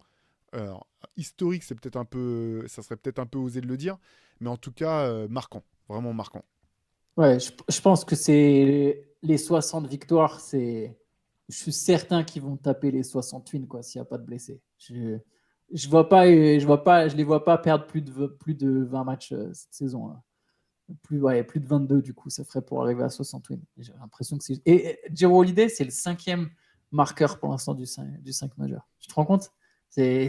historique, ça serait peut-être un peu osé de le dire, mais en tout cas marquant, vraiment marquant. Ouais, je pense que c'est les 60 victoires, je suis certain qu'ils vont taper les 60 wins quoi, s'il n'y a pas de blessés. Je les vois pas perdre plus de 20 matchs cette saison, hein. Plus de 22 du coup, ça ferait pour arriver à 60 wins. J'ai l'impression que c'est. Et Jrue Holiday, c'est le 5e marqueur pour l'instant du 5 majeur. Tu te rends compte? Ouais.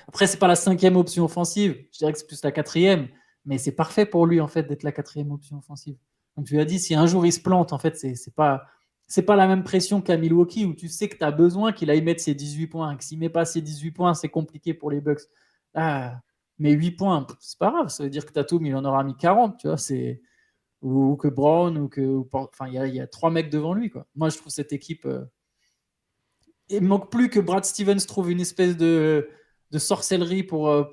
Après, c'est pas la 5e option offensive. Je dirais que c'est plus la 4e, mais c'est parfait pour lui en fait d'être la 4e option offensive. Comme tu l'as dit, si un jour il se plante, en fait, c'est pas la même pression qu'à Milwaukee où tu sais que tu as besoin qu'il aille mettre ses 18 points. Que s'il met pas ses 18 points, c'est compliqué pour les Bucks. Ah, mais 8 points, c'est pas grave. Ça veut dire que Tatum, il en aura mis 40, tu vois. Ou que Brown, enfin, il y a 3 mecs devant lui, quoi. Moi, je trouve cette équipe. Il manque plus que Brad Stevens trouve une espèce de sorcellerie pour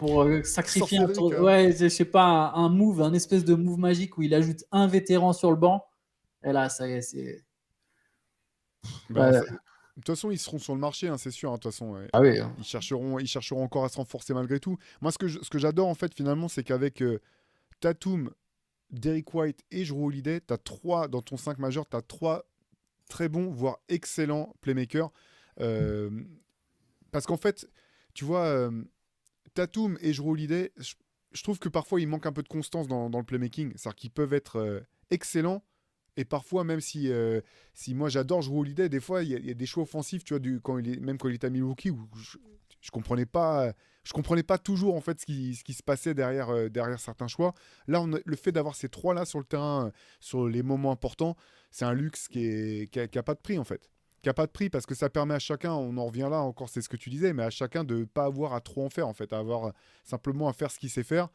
sacrifier un tour. Ouais, je sais pas, un move, un espèce de move magique où il ajoute un vétéran sur le banc. Et là, ça y est, c'est. De toute façon, ils seront sur le marché, hein, c'est sûr. De toute façon, Ah oui. ils chercheront encore à se renforcer malgré tout. Moi, ce que j'adore, en fait, finalement, c'est qu'avec Tatum, Derrick White et Jrue Holiday, dans ton 5 majeur, tu as 3 très bons, voire excellents playmakers. Parce qu'en fait, tu vois, Tatum et Jrue Holiday, je trouve que parfois, il manque un peu de constance dans le playmaking. C'est-à-dire qu'ils peuvent être excellents. Et parfois, même si moi j'adore jouer Holiday, des fois il y a des choix offensifs, tu vois, même quand il était à Milwaukee, où je comprenais pas toujours en fait ce qui se passait derrière certains choix. Là, le fait d'avoir ces trois-là sur le terrain, sur les moments importants, c'est un luxe qui a pas de prix en fait. Qui a pas de prix parce que ça permet à chacun, on en revient là encore, c'est ce que tu disais, mais à chacun de ne pas avoir à trop en faire en fait, à avoir simplement à faire ce qu'il sait faire.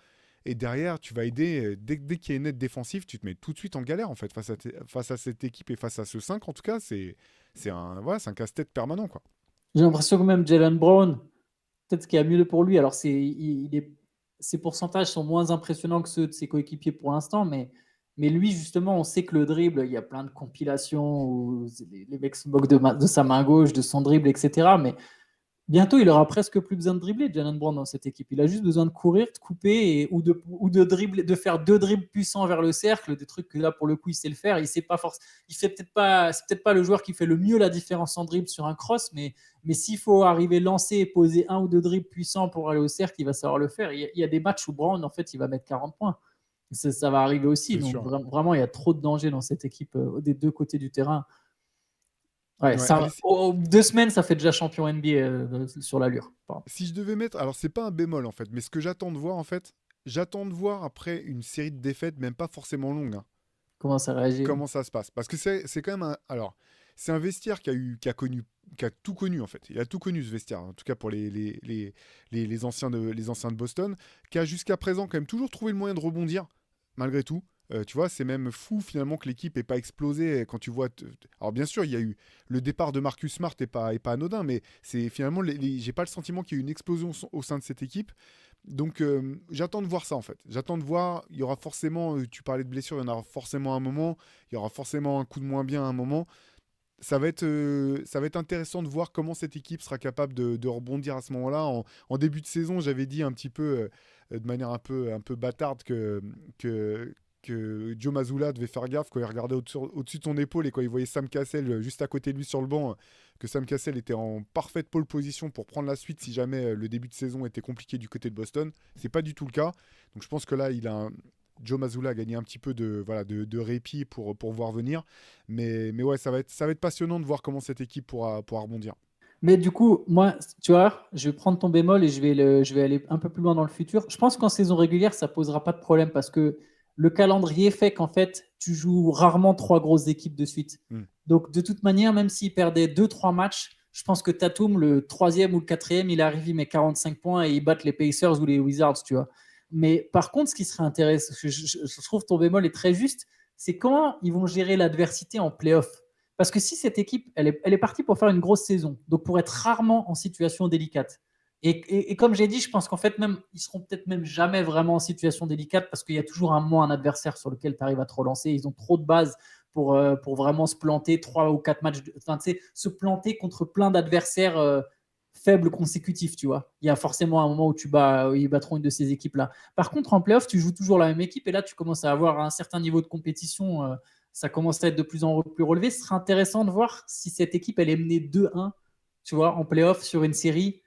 Et derrière, tu vas aider, dès qu'il y a une aide défensive, tu te mets tout de suite en galère en fait face à cette équipe et face à ce 5 en tout cas, c'est un casse-tête permanent quoi. J'ai l'impression que même Jalen Brown, peut-être qu'il y a mieux pour lui. Alors, ses pourcentages sont moins impressionnants que ceux de ses coéquipiers pour l'instant, mais lui, justement, on sait que le dribble, il y a plein de compilations où les mecs se moquent de sa main gauche, de son dribble, etc. Mais bientôt, il aura presque plus besoin de dribbler, Jalen Brown, dans cette équipe. Il a juste besoin de courir, de couper ou de dribbler, de faire 2 dribbles puissants vers le cercle, des trucs que là, pour le coup, il sait le faire. Il sait pas c'est peut-être pas le joueur qui fait le mieux la différence en dribble sur un cross, mais s'il faut arriver lancer et poser 1 ou 2 dribbles puissants pour aller au cercle, il va savoir le faire. Il y a des matchs où Brown, en fait, il va mettre 40 points. Ça va arriver aussi. C'est Donc, sûr. vraiment, il y a trop de danger dans cette équipe des 2 côtés du terrain. Ouais, Ouais, allez, 2 semaines, ça fait déjà champion NBA sur l'allure. Pardon. si je devais mettre, alors c'est pas un bémol en fait, mais ce que j'attends de voir en fait, j'attends de voir après une série de défaites, même pas forcément longue, hein, Comment ça réagit? comment ça se passe. Parce que c'est quand même alors c'est un vestiaire qui a tout connu en fait. Il a tout connu ce vestiaire, en tout cas pour les anciens de Boston, qui a jusqu'à présent quand même toujours trouvé le moyen de rebondir malgré tout. Tu vois, c'est même fou finalement que l'équipe n'ait pas explosé quand tu vois. Alors bien sûr, il y a eu le départ de Marcus Smart et pas anodin, mais c'est finalement, j'ai pas le sentiment qu'il y ait eu une explosion au sein de cette équipe. Donc j'attends de voir ça en fait. J'attends de voir. Il y aura forcément, tu parlais de blessures, il y en aura forcément un moment. Il y aura forcément un coup de moins bien à un moment. Ça va être intéressant de voir comment cette équipe sera capable de rebondir à ce moment-là. En début de saison, j'avais dit un petit peu, de manière un peu bâtarde, que Joe Mazzulla devait faire gaffe quand il regardait au-dessus de son épaule et quand il voyait Sam Cassell juste à côté de lui sur le banc, que Sam Cassell était en parfaite pole position pour prendre la suite si jamais le début de saison était compliqué du côté de Boston. C'est pas du tout le cas. Donc je pense que là, Joe Mazzulla a gagné un petit peu de répit pour voir venir. Mais ouais, ça va être passionnant de voir comment cette équipe pourra rebondir. Mais du coup, moi, tu vois, je vais prendre ton bémol et je vais aller un peu plus loin dans le futur. Je pense qu'en saison régulière, ça posera pas de problème parce que le calendrier fait qu'en fait, tu joues rarement trois grosses équipes de suite. Mm. Donc, de toute manière, même s'il perdait 2-3 matchs, je pense que Tatum, le troisième ou le quatrième, il arrive, il met 45 points et il bat les Pacers ou les Wizards, tu vois. Mais par contre, ce qui serait intéressant, je trouve ton bémol est très juste, c'est comment ils vont gérer l'adversité en playoff. Parce que si cette équipe, elle est partie pour faire une grosse saison, donc pour être rarement en situation délicate. Et comme j'ai dit, je pense qu'en fait, même, ils seront peut-être même jamais vraiment en situation délicate parce qu'il y a toujours un moment un adversaire sur lequel tu arrives à te relancer. Ils ont trop de bases pour vraiment se planter 3 ou 4 matchs, enfin, tu sais, se planter contre plein d'adversaires faibles consécutifs, tu vois. Il y a forcément un moment où ils battront une de ces équipes-là. Par contre, en playoff, tu joues toujours la même équipe et là, tu commences à avoir un certain niveau de compétition. Ça commence à être de plus en plus relevé. Ce serait intéressant de voir si cette équipe, elle est menée 2-1, tu vois, en playoff sur une série,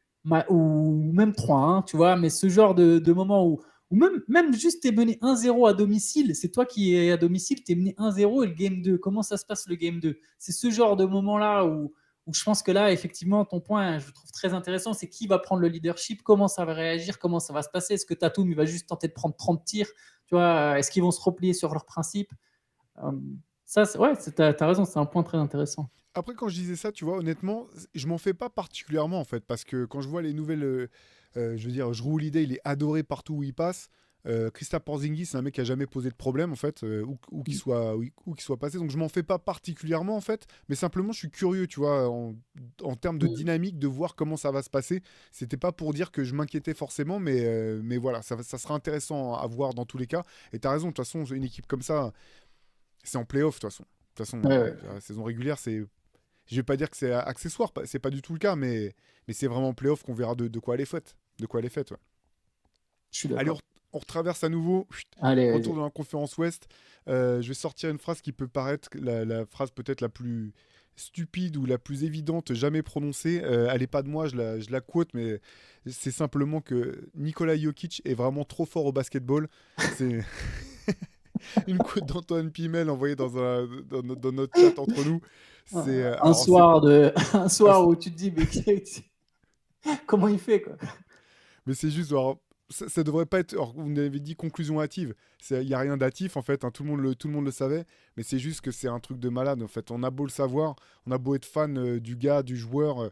ou même 3-1, tu vois, mais ce genre de moment où même juste t'es mené 1-0 à domicile, c'est toi qui es à domicile, t'es mené 1-0 et le game 2, comment ça se passe le game 2? C'est ce genre de moment-là où je pense que là, effectivement, ton point, je le trouve très intéressant, c'est qui va prendre le leadership, comment ça va réagir, comment ça va se passer, est-ce que Tatum, il va juste tenter de prendre 30 tirs, tu vois, est-ce qu'ils vont se replier sur leurs principes? Ça, ouais, t'as raison, c'est un point très intéressant. Après, quand je disais ça, tu vois, honnêtement, je m'en fais pas particulièrement, en fait, parce que quand je vois les nouvelles, je veux dire, Jrue Holiday, il est adoré partout où il passe. Kristaps Porzingis, c'est un mec qui a jamais posé de problème, en fait, où qu'il soit passé. Donc, je m'en fais pas particulièrement, en fait, mais simplement, je suis curieux, tu vois, en termes de dynamique, de voir comment ça va se passer. C'était pas pour dire que je m'inquiétais forcément, mais voilà, ça sera intéressant à voir dans tous les cas. Et tu as raison, de toute façon, une équipe comme ça, c'est en playoff, de toute façon. De toute façon, Ouais. la saison régulière, je vais pas dire que c'est accessoire, c'est pas du tout le cas, mais c'est vraiment en playoff qu'on verra de quoi elle est faite. De quoi elle est faite, ouais. Je suis Allez, d'accord. on retraverse à nouveau. Allez, Retour vas-y. dans la conférence Ouest. Je vais sortir une phrase qui peut paraître la phrase peut-être la plus stupide ou la plus évidente jamais prononcée. Elle n'est pas de moi, je la quote, mais c'est simplement que Nikola Jokic est vraiment trop fort au basketball. C'est une quote d'Antoine Pimel envoyée dans notre chat entre nous. Un un ah, soir où tu te dis, mais comment il fait, quoi? mais c'est juste, alors, ça devrait pas être. Alors, vous m'avez dit conclusion hâtive. Il n'y a rien d'hâtif en fait, hein, tout le monde le savait, mais c'est juste que c'est un truc de malade en fait. On a beau le savoir, on a beau être fan du gars, du joueur,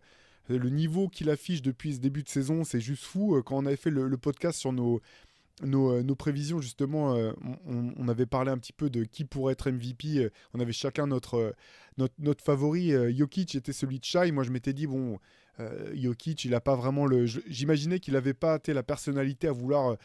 le niveau qu'il affiche depuis ce début de saison, c'est juste fou. Quand on avait fait le podcast sur nos prévisions, justement, on avait parlé un petit peu de qui pourrait être MVP. On avait chacun notre favori. Jokic était celui de Shai. Moi, je m'étais dit, bon, Jokic, il a pas vraiment J'imaginais qu'il n'avait pas la personnalité à vouloir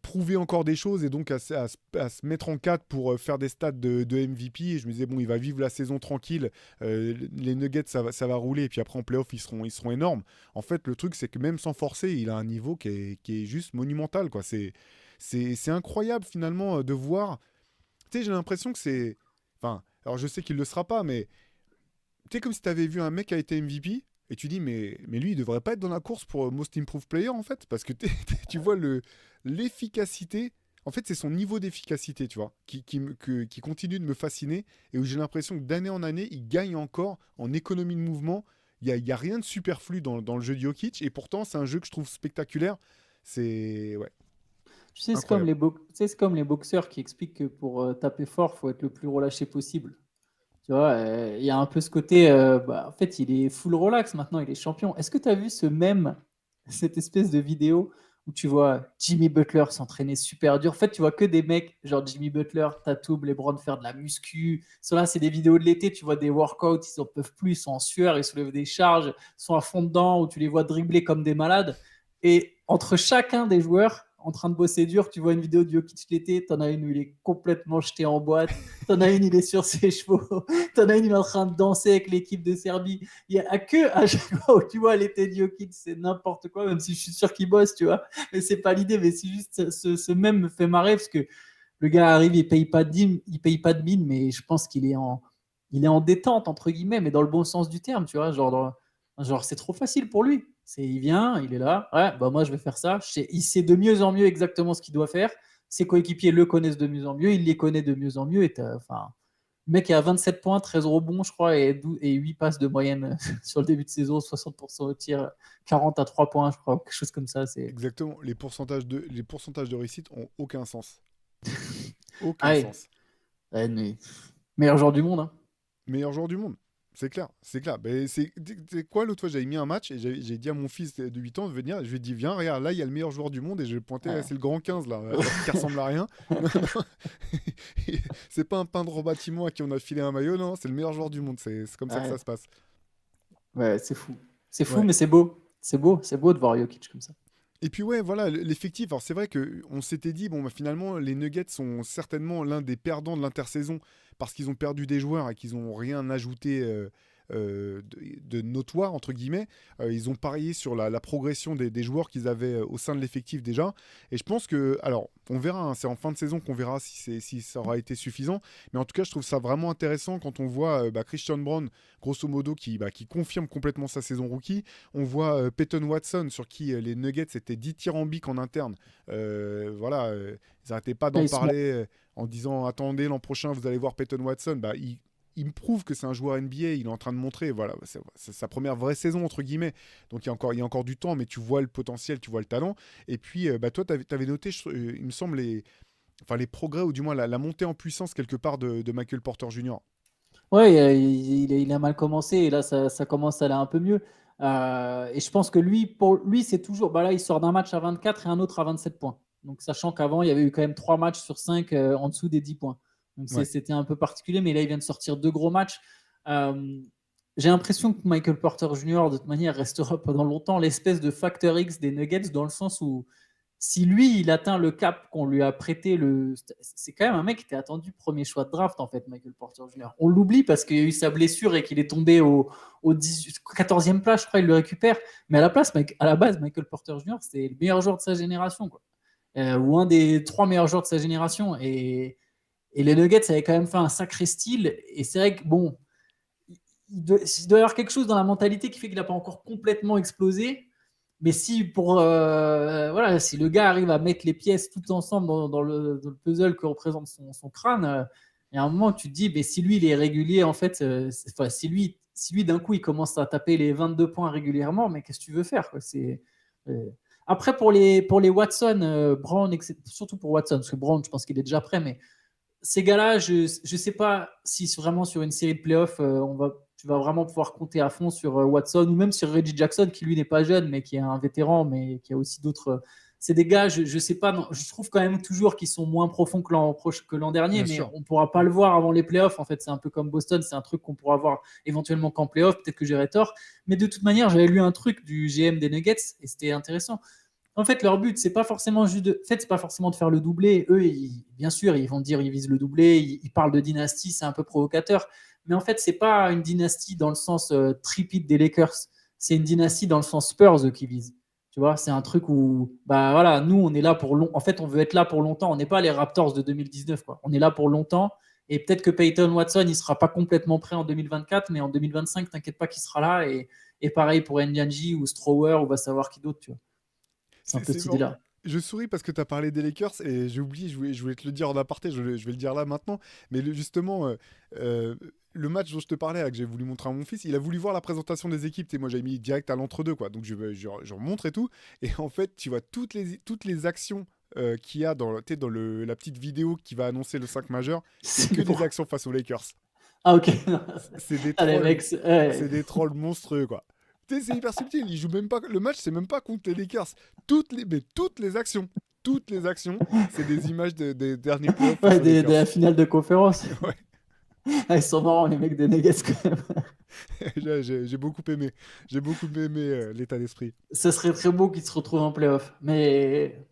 prouver encore des choses et donc à se mettre en 4 pour faire des stats de MVP. Et je me disais, bon, il va vivre la saison tranquille. Les Nuggets, ça va rouler. Et puis après, en playoff, ils seront énormes. En fait, le truc, c'est que même sans forcer, il a un niveau qui est juste monumental, quoi. C'est incroyable, finalement, de voir. Tu sais, j'ai l'impression que c'est. Enfin, alors je sais qu'il ne le sera pas, mais tu sais, comme si tu avais vu un mec qui a été MVP. Et tu dis, mais lui, il devrait pas être dans la course pour Most Improved Player, en fait, parce que tu vois l'efficacité. En fait, c'est son niveau d'efficacité, tu vois, qui continue de me fasciner et où j'ai l'impression que d'année en année, il gagne encore en économie de mouvement. Il y a rien de superflu dans le jeu de Jokic et pourtant, c'est un jeu que je trouve spectaculaire. C'est ouais, Tu sais, incroyable. c'est comme les boxeurs qui expliquent que pour taper fort, il faut être le plus relâché possible. Tu vois, il y a un peu ce côté, en fait, il est full relax maintenant, il est champion. Est-ce que tu as vu cette espèce de vidéo où tu vois Jimmy Butler s'entraîner super dur? En fait, tu vois que des mecs, genre Jimmy Butler, Tatum, LeBron faire de la muscu. Cela, c'est des vidéos de l'été, tu vois des workouts, ils en peuvent plus, ils sont en sueur, ils soulèvent des charges, ils sont à fond dedans, où tu les vois dribbler comme des malades. Et entre chacun des joueurs en train de bosser dur, tu vois une vidéo de Jokic l'été, t'en as une où il est complètement jeté en boîte, t'en as une il est sur ses chevaux, t'en as une il est en train de danser avec l'équipe de Serbie. Il y a que à chaque fois où tu vois l'été de Jokic, c'est n'importe quoi, même si je suis sûr qu'il bosse, tu vois. Mais c'est pas l'idée, mais c'est juste ce même me fait marrer parce que le gars arrive, il paye pas de mine, mais je pense il est en détente entre guillemets, mais dans le bon sens du terme, tu vois, genre c'est trop facile pour lui. Il vient, il est là. Ouais, bah moi je vais faire ça. Il sait de mieux en mieux exactement ce qu'il doit faire. ses coéquipiers le connaissent de mieux en mieux, il les connaît de mieux en mieux. Le mec est à 27 points, 13 rebonds, je crois, et 8 passes de moyenne sur le début de saison, 60% au tir, 40 à 3 points, je crois, quelque chose comme ça. Exactement. Les pourcentages de réussite ont aucun sens. Aucun Ah ouais. sens. Ouais, mais meilleur joueur du monde. Hein. Meilleur joueur du monde. C'est clair. Ben, c'est quoi l'autre fois, j'avais mis un match et j'ai dit à mon fils de 8 ans de venir. Je lui ai dit, viens, regarde, là, il y a le meilleur joueur du monde et je vais pointer, Ouais. c'est le grand 15 là, qui ressemble à rien. C'est pas un peintre au bâtiment à qui on a filé un maillot, non, c'est le meilleur joueur du monde. C'est comme ça que ça se passe. Ouais, c'est fou. C'est fou, Ouais. mais c'est beau. C'est beau de voir Jokic comme ça. Et puis ouais, voilà, l'effectif. Alors c'est vrai qu'on s'était dit, bon, bah, finalement, les Nuggets sont certainement l'un des perdants de l'intersaison parce qu'ils ont perdu des joueurs et qu'ils n'ont rien ajouté de notoire, entre guillemets. Ils ont parié sur la progression des joueurs qu'ils avaient au sein de l'effectif déjà. Et je pense que, alors, on verra, hein, c'est en fin de saison qu'on verra si ça aura été suffisant. Mais en tout cas, je trouve ça vraiment intéressant quand on voit Christian Brown, grosso modo, qui confirme complètement sa saison rookie. On voit Peyton Watson, sur qui les Nuggets étaient dithyrambiques en interne. Voilà, ils n'arrêtaient pas d'en parler en disant, attendez, l'an prochain, vous allez voir Peyton Watson. Il me prouve que c'est un joueur NBA, il est en train de montrer, voilà, c'est sa première vraie saison, entre guillemets. Donc il y a encore du temps, mais tu vois le potentiel, tu vois le talent. Et puis, toi, tu avais noté, il me semble, les progrès, ou du moins la montée en puissance, quelque part, de Michael Porter Jr. Ouais, il a mal commencé, et là, ça commence à aller un peu mieux. Et je pense que pour lui, c'est toujours... là, il sort d'un match à 24 et un autre à 27 points. Donc, sachant qu'avant, il y avait eu quand même 3 matchs sur 5 en dessous des 10 points. Donc, c'était un peu particulier, mais là, il vient de sortir 2 gros matchs. J'ai l'impression que Michael Porter Jr., de toute manière, restera pendant longtemps l'espèce de facteur X des Nuggets, dans le sens où si lui, il atteint le cap qu'on lui a prêté, c'est quand même un mec qui était attendu premier choix de draft, en fait, Michael Porter Jr. On l'oublie parce qu'il y a eu sa blessure et qu'il est tombé au 14e place, je crois, il le récupère. Mais à la base, Michael Porter Jr., c'est le meilleur joueur de sa génération, quoi. Ou un des 3 meilleurs joueurs de sa génération. Et les Nuggets avaient quand même fait un sacré style. Et c'est vrai que, bon, il doit y avoir quelque chose dans la mentalité qui fait qu'il n'a pas encore complètement explosé. Mais si le gars arrive à mettre les pièces toutes ensemble dans le puzzle que représente son crâne, il y a un moment où tu te dis, mais si lui il est régulier, en fait, si lui d'un coup il commence à taper les 22 points régulièrement, mais qu'est-ce que tu veux faire, quoi. Après, pour les Watson, Brown, surtout pour Watson, parce que Brown, je pense qu'il est déjà prêt, mais ces gars-là, je ne sais pas si vraiment sur une série de playoffs, tu vas vraiment pouvoir compter à fond sur Watson, ou même sur Reggie Jackson, qui lui n'est pas jeune, mais qui est un vétéran, mais qui a aussi d'autres. C'est des gars, je ne sais pas, non, je trouve quand même toujours qu'ils sont moins profonds que l'an dernier, Bien mais sûr. on ne pourra pas le voir avant les playoffs. En fait, c'est un peu comme Boston, c'est un truc qu'on pourra voir éventuellement qu'en playoffs, peut-être que j'aurai tort. Mais de toute manière, j'avais lu un truc du GM des Nuggets, et c'était intéressant. En fait, leur but, c'est pas forcément c'est pas forcément de faire le doublé. Eux, bien sûr, ils vont dire ils visent le doublé. Ils parlent de dynastie, c'est un peu provocateur. Mais en fait, c'est pas une dynastie dans le sens tripit des Lakers. C'est une dynastie dans le sens Spurs qui visent. Tu vois, c'est un truc où, nous, on est là pour long. En fait, on veut être là pour longtemps. On n'est pas les Raptors de 2019, quoi. On est là pour longtemps. Et peut-être que Peyton Watson, il sera pas complètement prêt en 2024, mais en 2025, t'inquiète pas qu'il sera là. Et pareil pour Ndiaye ou Strower, ou va savoir qui d'autre, tu vois. C'est un peu cette idée-là. Je souris parce que tu as parlé des Lakers et j'ai oublié, je voulais te le dire en aparté, je vais le dire là maintenant. Mais justement, le match dont je te parlais, que j'ai voulu montrer à mon fils, il a voulu voir la présentation des équipes. Et moi, j'avais mis direct à l'entre-deux, quoi. Donc, je remontre et tout. Et en fait, tu vois toutes les actions qu'il y a dans la petite vidéo qui va annoncer le 5 majeur. C'est que des actions face aux Lakers. Ah, ok. C'est des trolls, c'est des trolls monstrueux, quoi. C'est hyper subtil, il joue même pas le match, c'est même pas contre les Lakers. Toutes les actions, c'est des images des derniers playoffs. Ouais, de la finale de conférence. Ouais. Ils sont marrants, les mecs des Nuggets, quand même. J'ai beaucoup aimé l'état d'esprit. Ça serait très beau qu'ils se retrouvent en playoff. Mais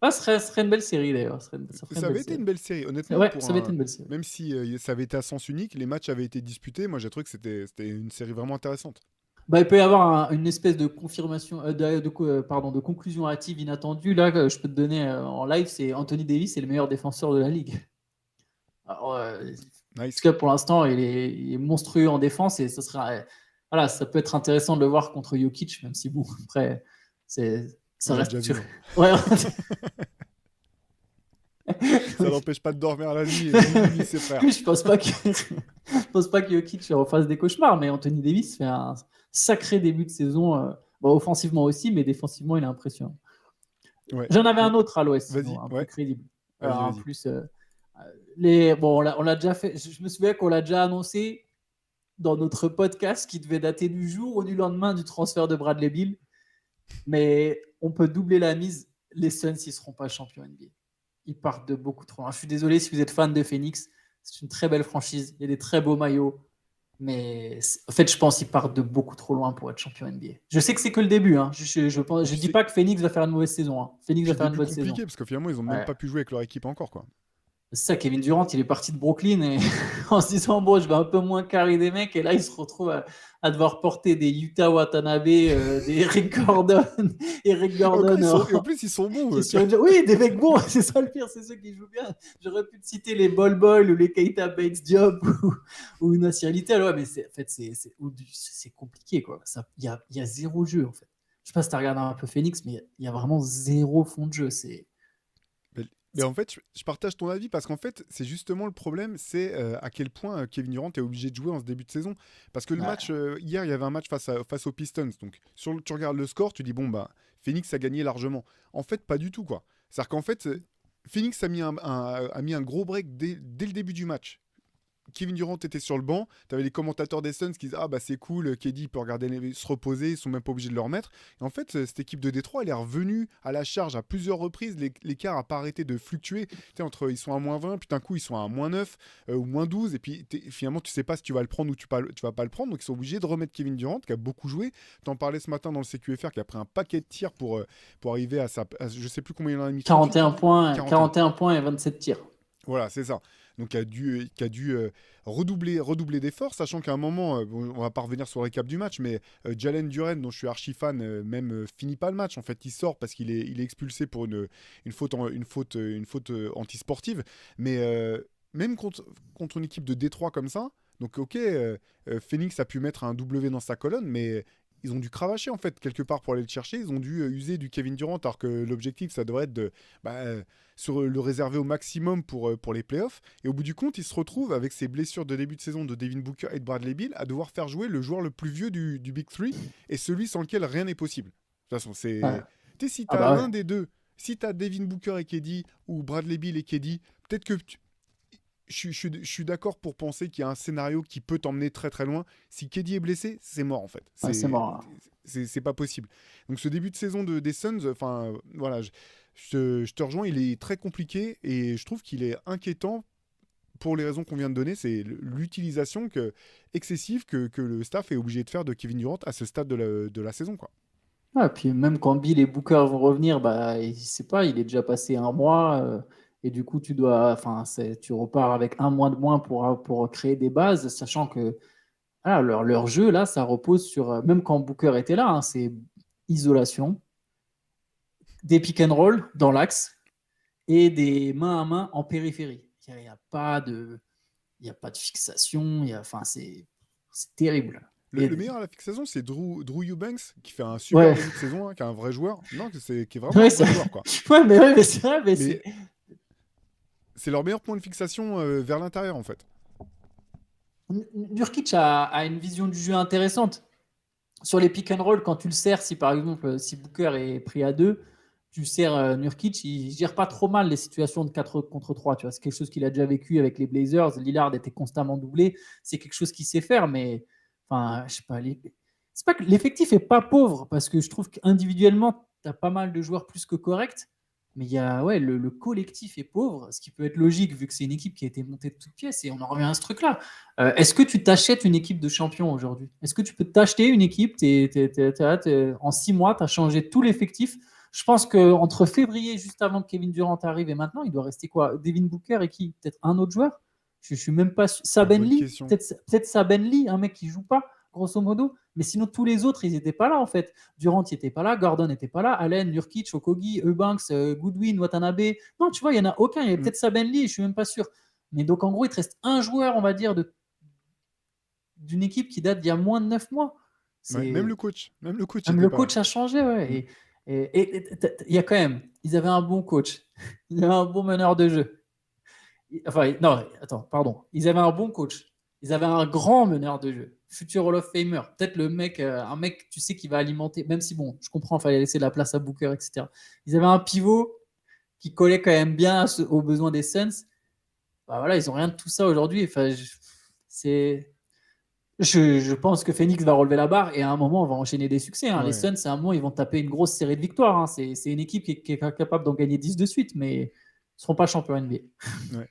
ce serait une belle série, d'ailleurs. Ça avait été une belle série, honnêtement. Ouais, ça avait été une belle série. Même si ça avait été à sens unique, les matchs avaient été disputés. Moi, j'ai trouvé que c'était une série vraiment intéressante. Il peut y avoir une espèce de confirmation, de conclusion hâtive inattendue. Là, que je peux te donner en live, c'est Anthony Davis est le meilleur défenseur de la ligue. Alors, Nice. En tout cas, pour l'instant, il est monstrueux en défense et ça peut être intéressant de le voir contre Jokic, même si bon, après, ça reste. Déjà vu, Ouais. Ça n'empêche pas de dormir la nuit, et lui, ses frères. Je pense pas que je pense pas que Jokic refasse des cauchemars, mais Anthony Davis fait un sacré début de saison, offensivement aussi, mais défensivement, il est impressionnant. Ouais. J'en avais un autre à l'Ouest, Vas-y, sinon, un ouais. peu crédible. Vas-y, En vas-y. plus, on l'a déjà fait. Je me souviens qu'on l'a déjà annoncé dans notre podcast qui devait dater du jour ou du lendemain du transfert de Bradley Beal. Mais on peut doubler la mise. Les Suns, ils ne seront pas champions NBA. Ils partent de beaucoup trop loin. Je suis désolé si vous êtes fan de Phoenix. C'est une très belle franchise. Il y a des très beaux maillots. Mais en fait, je pense qu'ils partent de beaucoup trop loin pour être champion NBA. Je sais que c'est que le début. Hein. Je dis pas que Phoenix va faire une mauvaise saison. Hein. Phoenix va C'est faire une début bonne saison. compliqué parce que finalement, ils n'ont même Ouais. pas pu jouer avec leur équipe encore, quoi. C'est ça, Kevin Durant, il est parti de Brooklyn et en se disant, bon, je vais un peu moins carrer des mecs. Et là, il se retrouve à devoir porter des Yuta Watanabe, des Eric Gordon. Eric Gordon. Et en plus, ils sont bons. Oui, des mecs bons, c'est ça le pire, c'est ceux qui jouent bien. J'aurais pu te citer les Bol Bol ou les Keita Bates Diop ou Nassir Little. Ouais, mais c'est compliqué, quoi. Il y a zéro jeu, en fait. Je sais pas si tu as regardé un peu Phoenix, mais il y a vraiment zéro fond de jeu. Mais en fait, je partage ton avis parce qu'en fait, c'est justement le problème, c'est à quel point Kevin Durant est obligé de jouer en ce début de saison. Parce que le match, hier, il y avait un match face aux Pistons. Donc, tu regardes le score, tu dis, bon, bah, Phoenix a gagné largement. En fait, pas du tout, quoi. C'est-à-dire qu'en fait, Phoenix a mis un gros break dès le début du match. Kevin Durant était sur le banc, tu avais les commentateurs des Suns qui disaient ah bah c'est cool, KD peut regarder se reposer, ils sont même pas obligés de le remettre. Et en fait, cette équipe de Détroit, elle est revenue à la charge à plusieurs reprises, l'écart n'a pas arrêté de fluctuer. Entre ils sont à -20, puis d'un coup ils sont à -9 ou -12 et puis finalement tu sais pas si tu vas le prendre ou tu vas pas le prendre, donc ils sont obligés de remettre Kevin Durant qui a beaucoup joué. T'en parlais ce matin dans le CQFR qui a pris un paquet de tirs pour arriver à je sais plus combien il en a mis. 41 points et 27 tirs. Voilà, c'est ça. Donc, qui a dû redoubler d'efforts, sachant qu'à un moment, on va pas revenir sur le récap du match, mais Jalen Duren, dont je suis archi fan, finit pas le match. En fait, il sort parce qu'il est expulsé pour une faute antisportive. Mais même contre une équipe de Détroit comme ça, donc ok, Phoenix a pu mettre un W dans sa colonne, mais ils ont dû cravacher en fait quelque part pour aller le chercher. Ils ont dû user du Kevin Durant, alors que l'objectif ça devrait être de le réserver au maximum pour les playoffs. Et au bout du compte, ils se retrouvent avec ces blessures de début de saison de Devin Booker et de Bradley Beal à devoir faire jouer le joueur le plus vieux du Big Three et celui sans lequel rien n'est possible. De toute façon, c'est si t'as l'un des deux, si t'as Devin Booker et KD ou Bradley Beal et KD, peut-être que je suis d'accord pour penser qu'il y a un scénario qui peut t'emmener très très loin. Si KD est blessé, c'est mort en fait. C'est mort. C'est pas possible. Donc ce début de saison des Suns, enfin voilà, je te rejoins, il est très compliqué et je trouve qu'il est inquiétant pour les raisons qu'on vient de donner. C'est l'utilisation excessive que le staff est obligé de faire de Kevin Durant à ce stade de la saison, quoi. Et puis même quand Bill et Booker vont revenir, il sait pas, il est déjà passé un mois. Et du coup, tu repars avec un mois de moins pour créer des bases, sachant que leur jeu, là, ça repose sur, même quand Booker était là, hein, c'est isolation, des pick and roll dans l'axe et des main à main en périphérie. Il n'y a pas de fixation, c'est terrible. Le meilleur à la fixation, c'est Drew Eubanks, qui fait un super début de saison, qui est un vrai joueur. Non, qui est vraiment un vrai joueur, quoi. mais c'est vrai, c'est leur meilleur point de fixation vers l'intérieur, en fait. Nurkic a une vision du jeu intéressante. Sur les pick and roll, quand tu le sers, si par exemple, si Booker est pris à 2, tu sers Nurkic, il gère pas trop mal les situations de 4 contre 3. Tu vois, c'est quelque chose qu'il a déjà vécu avec les Blazers. Lillard était constamment doublé. C'est quelque chose qu'il sait faire, mais je sais pas. C'est pas que l'effectif est pas pauvre, parce que je trouve qu'individuellement, tu as pas mal de joueurs plus que corrects. Mais le collectif est pauvre, ce qui peut être logique vu que c'est une équipe qui a été montée de toutes pièces et on en revient à ce truc-là. Est-ce que tu t'achètes une équipe de champions aujourd'hui ? Est-ce que tu peux t'acheter une équipe ? En 6 mois, tu as changé tout l'effectif. Je pense qu'entre février, juste avant que Kevin Durant arrive et maintenant, il doit rester quoi ? Devin Booker et qui ? Peut-être un autre joueur ? Je ne suis même pas sûr. Saben Lee ? Peut-être Saben Lee, un mec qui ne joue pas, grosso modo. Mais sinon, tous les autres, ils n'étaient pas là, en fait. Durant, il n'était pas là. Gordon n'était pas là. Allen, Nurkic, Okogie, Eubanks, Goodwin, Watanabe. Non, tu vois, il n'y en a aucun. Il y avait peut-être Saben Lee, je ne suis même pas sûr. Mais donc, en gros, il te reste un joueur, on va dire, d'une équipe qui date d'il y a moins de 9 mois. Même le coach. Même le coach a changé, ouais. Et il y a quand même... Ils avaient un bon coach. Ils avaient un bon meneur de jeu. Enfin, non, attends, pardon. Ils avaient un bon coach. Ils avaient un grand meneur de jeu. Futur Hall of Famer. Peut-être le mec, un mec, tu sais, qui va alimenter, même si, bon, je comprends, il fallait laisser de la place à Booker, etc. Ils avaient un pivot qui collait quand même bien aux besoins des Suns. Bah voilà, ils n'ont rien de tout ça aujourd'hui. Enfin, je pense que Phoenix va relever la barre et à un moment, on va enchaîner des succès. Hein. Les Ouais. Suns, à un moment, ils vont taper une grosse série de victoires. Hein. C'est une équipe qui est capable d'en gagner 10 de suite, mais ils ne seront pas champions NBA. Ouais.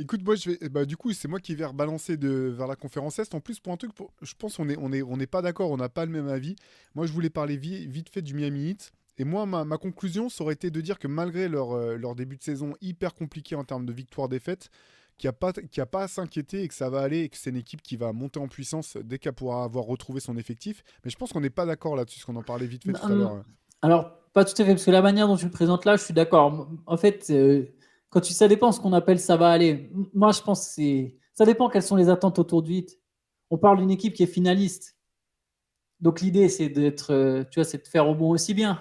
Écoute, moi, bah, du coup, c'est moi qui vais rebalancer vers la conférence Est. En plus, pour un truc, je pense on n'est pas d'accord, on n'a pas le même avis. Moi, je voulais parler vite fait du Miami Heat. Et moi, ma conclusion, ça aurait été de dire que malgré leur début de saison hyper compliqué en termes de victoire-défaite, qu'il n'y a pas à s'inquiéter et que ça va aller et que c'est une équipe qui va monter en puissance dès qu'elle pourra avoir retrouvé son effectif. Mais je pense qu'on n'est pas d'accord là-dessus, parce qu'on en parlait vite fait tout à l'heure. Alors, pas tout à fait, parce que la manière dont tu le présentes là, je suis d'accord. En fait, ça dépend ce qu'on appelle ça va aller. Moi, je pense que ça dépend quelles sont les attentes autour du Heat. On parle d'une équipe qui est finaliste. Donc, l'idée, c'est c'est de faire au moins aussi bien.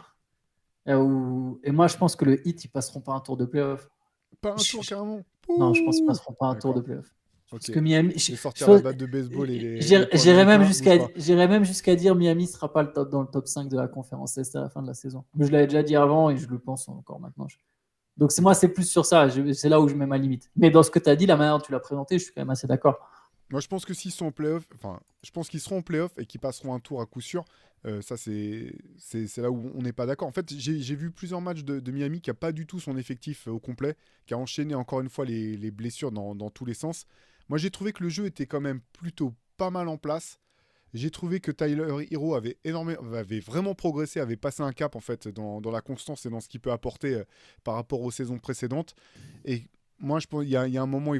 Et moi, je pense que le Heat, ils passeront pas un tour de playoff. Pas un tour, carrément. Non, je pense qu'ils Ouh. passeront pas un tour de D'accord. playoff. Ok. Parce que Miami, Je vais sortir la batte de baseball et les points j'irais américains. même jusqu'à dire Miami ne sera pas dans le top 5 de la conférence Est à la fin de la saison. Mais je l'avais déjà dit avant et je le pense encore maintenant. Donc c'est plus sur ça. C'est là où je mets ma limite. Mais dans ce que tu as dit, la manière dont tu l'as présenté, je suis quand même assez d'accord. Moi, je pense que s'ils sont en playoff, enfin, je pense qu'ils seront en playoff et qu'ils passeront un tour à coup sûr. Ça, c'est là où on n'est pas d'accord. En fait, j'ai vu plusieurs matchs de Miami qui n'a pas du tout son effectif au complet, qui a enchaîné encore une fois les blessures dans tous les sens. Moi, j'ai trouvé que le jeu était quand même plutôt pas mal en place. J'ai trouvé que Tyler Hero avait vraiment progressé, avait passé un cap en fait dans la constance et dans ce qu'il peut apporter par rapport aux saisons précédentes. Et moi, je pense qu'il y a un moment,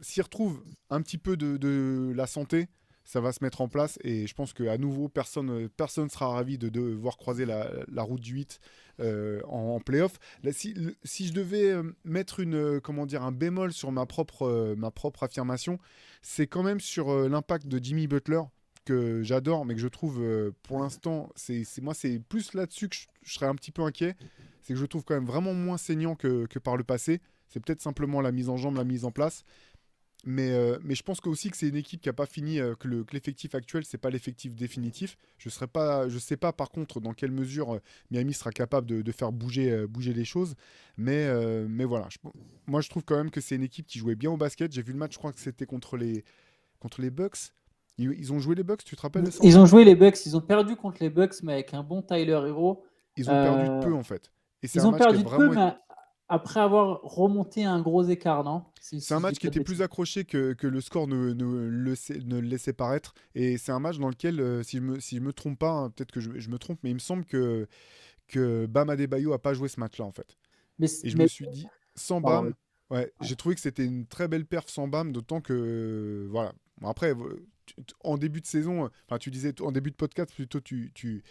s'ils retrouvent un petit peu de la santé, ça va se mettre en place. Et je pense qu'à nouveau, personne sera ravi de devoir croiser la route du 8 en playoff. Là, si je devais mettre un bémol sur ma propre affirmation, c'est quand même sur l'impact de Jimmy Butler que j'adore, mais que je trouve pour l'instant, c'est plus là-dessus que je serais un petit peu inquiet. C'est que je trouve quand même vraiment moins saignant que par le passé. C'est peut-être simplement la mise en jambe, la mise en place. Mais je pense aussi que c'est une équipe qui n'a pas fini, que l'effectif actuel, c'est pas l'effectif définitif. Je sais pas par contre dans quelle mesure Miami sera capable de faire bouger les choses. Mais voilà, moi je trouve quand même que c'est une équipe qui jouait bien au basket. J'ai vu le match, je crois que c'était contre les Bucks. Ils ont joué les Bucks, tu te rappelles de ça? Ils ont joué les Bucks, ils ont perdu contre les Bucks, mais avec un bon Tyler Hero. Ils ont perdu de peu en fait. Et c'est Ils un ont match qui a perdu de peu, vraiment mais après avoir remonté un gros écart, non? C'est un match qui était plus accroché que le score ne le laissait paraître. Et c'est un match dans lequel, si je me trompe pas, hein, peut-être que je me trompe, mais il me semble que Bam Adebayo a pas joué ce match-là, en fait. Et je me suis dit, sans Pardon, Bam, ouais, j'ai trouvé que c'était une très belle perf sans Bam, d'autant que, voilà. Bon, après, en début de saison, enfin, tu disais, en début de podcast, plutôt, tu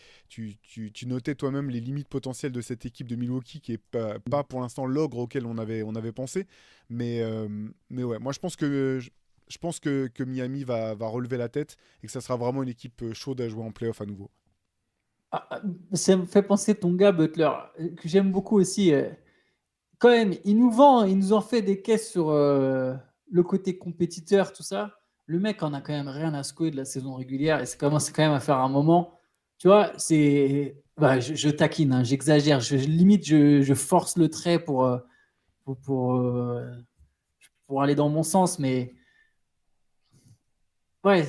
notais toi-même les limites potentielles de cette équipe de Milwaukee, qui est pas pour l'instant l'ogre auquel on avait pensé. Mais ouais, moi, je pense que Miami va relever la tête et que ça sera vraiment une équipe chaude à jouer en playoff à nouveau. Ça me fait penser ton gars Butler, que j'aime beaucoup aussi. Quand même, il nous en fait des caisses sur le côté compétiteur, tout ça. Le mec en a quand même rien à secouer de la saison régulière et ça commence quand même à faire un moment. Tu vois, je taquine, hein, j'exagère, limite je force le trait pour aller dans mon sens, mais ouais,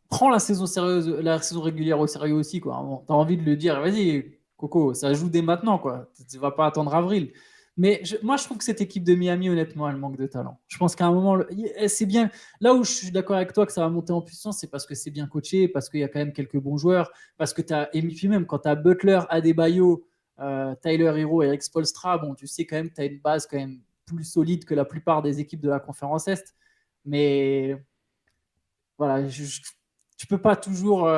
prends la saison sérieuse, la saison régulière au sérieux aussi, quoi. T'as envie de le dire, vas-y, Coco, ça joue dès maintenant, quoi. Tu vas pas attendre avril. Mais moi, je trouve que cette équipe de Miami, honnêtement, elle manque de talent. Je pense qu'à un moment, c'est bien. Là où je suis d'accord avec toi que ça va monter en puissance, c'est parce que c'est bien coaché, parce qu'il y a quand même quelques bons joueurs, parce que tu as, et puis même quand tu as Butler, Adebayo, Tyler Hero et Eric Spoelstra, bon, tu sais quand même que tu as une base quand même plus solide que la plupart des équipes de la conférence Est. Mais voilà, tu peux pas toujours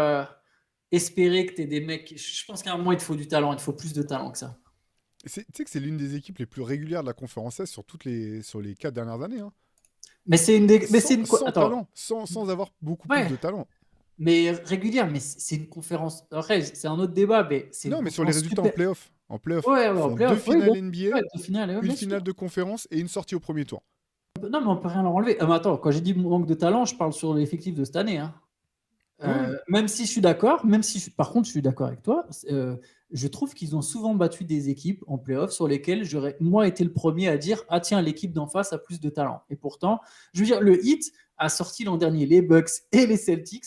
espérer que tu aies des mecs. Je pense qu'à un moment, il te faut du talent, il te faut plus de talent que ça. Tu sais que c'est l'une des équipes les plus régulières de la conférence Est sur les 4 dernières années. Hein. Mais c'est une des. Mais c'est une. Sans Attends. talent, sans avoir beaucoup Ouais. plus de talent. Mais régulière, mais c'est une conférence. Après, c'est un autre débat, mais c'est Non, une mais sur les conférence résultats super. en playoff. En playoff, Ouais, ils ouais, en font 2 playoff, oui, finales bien NBA, ouais, 2 finales, ouais, une bien sûr. finale de conférence et une sortie au premier tour. Non, mais on peut rien leur enlever. Mais attends, quand j'ai dit manque de talent, je parle sur l'effectif de cette année, hein. Oui, oui. Même si je suis d'accord, même si par contre, je suis d'accord avec toi, je trouve qu'ils ont souvent battu des équipes en playoff sur lesquelles j'aurais, moi, été le premier à dire: ah tiens, l'équipe d'en face a plus de talent. Et pourtant, je veux dire, le Heat a sorti l'an dernier les Bucks et les Celtics.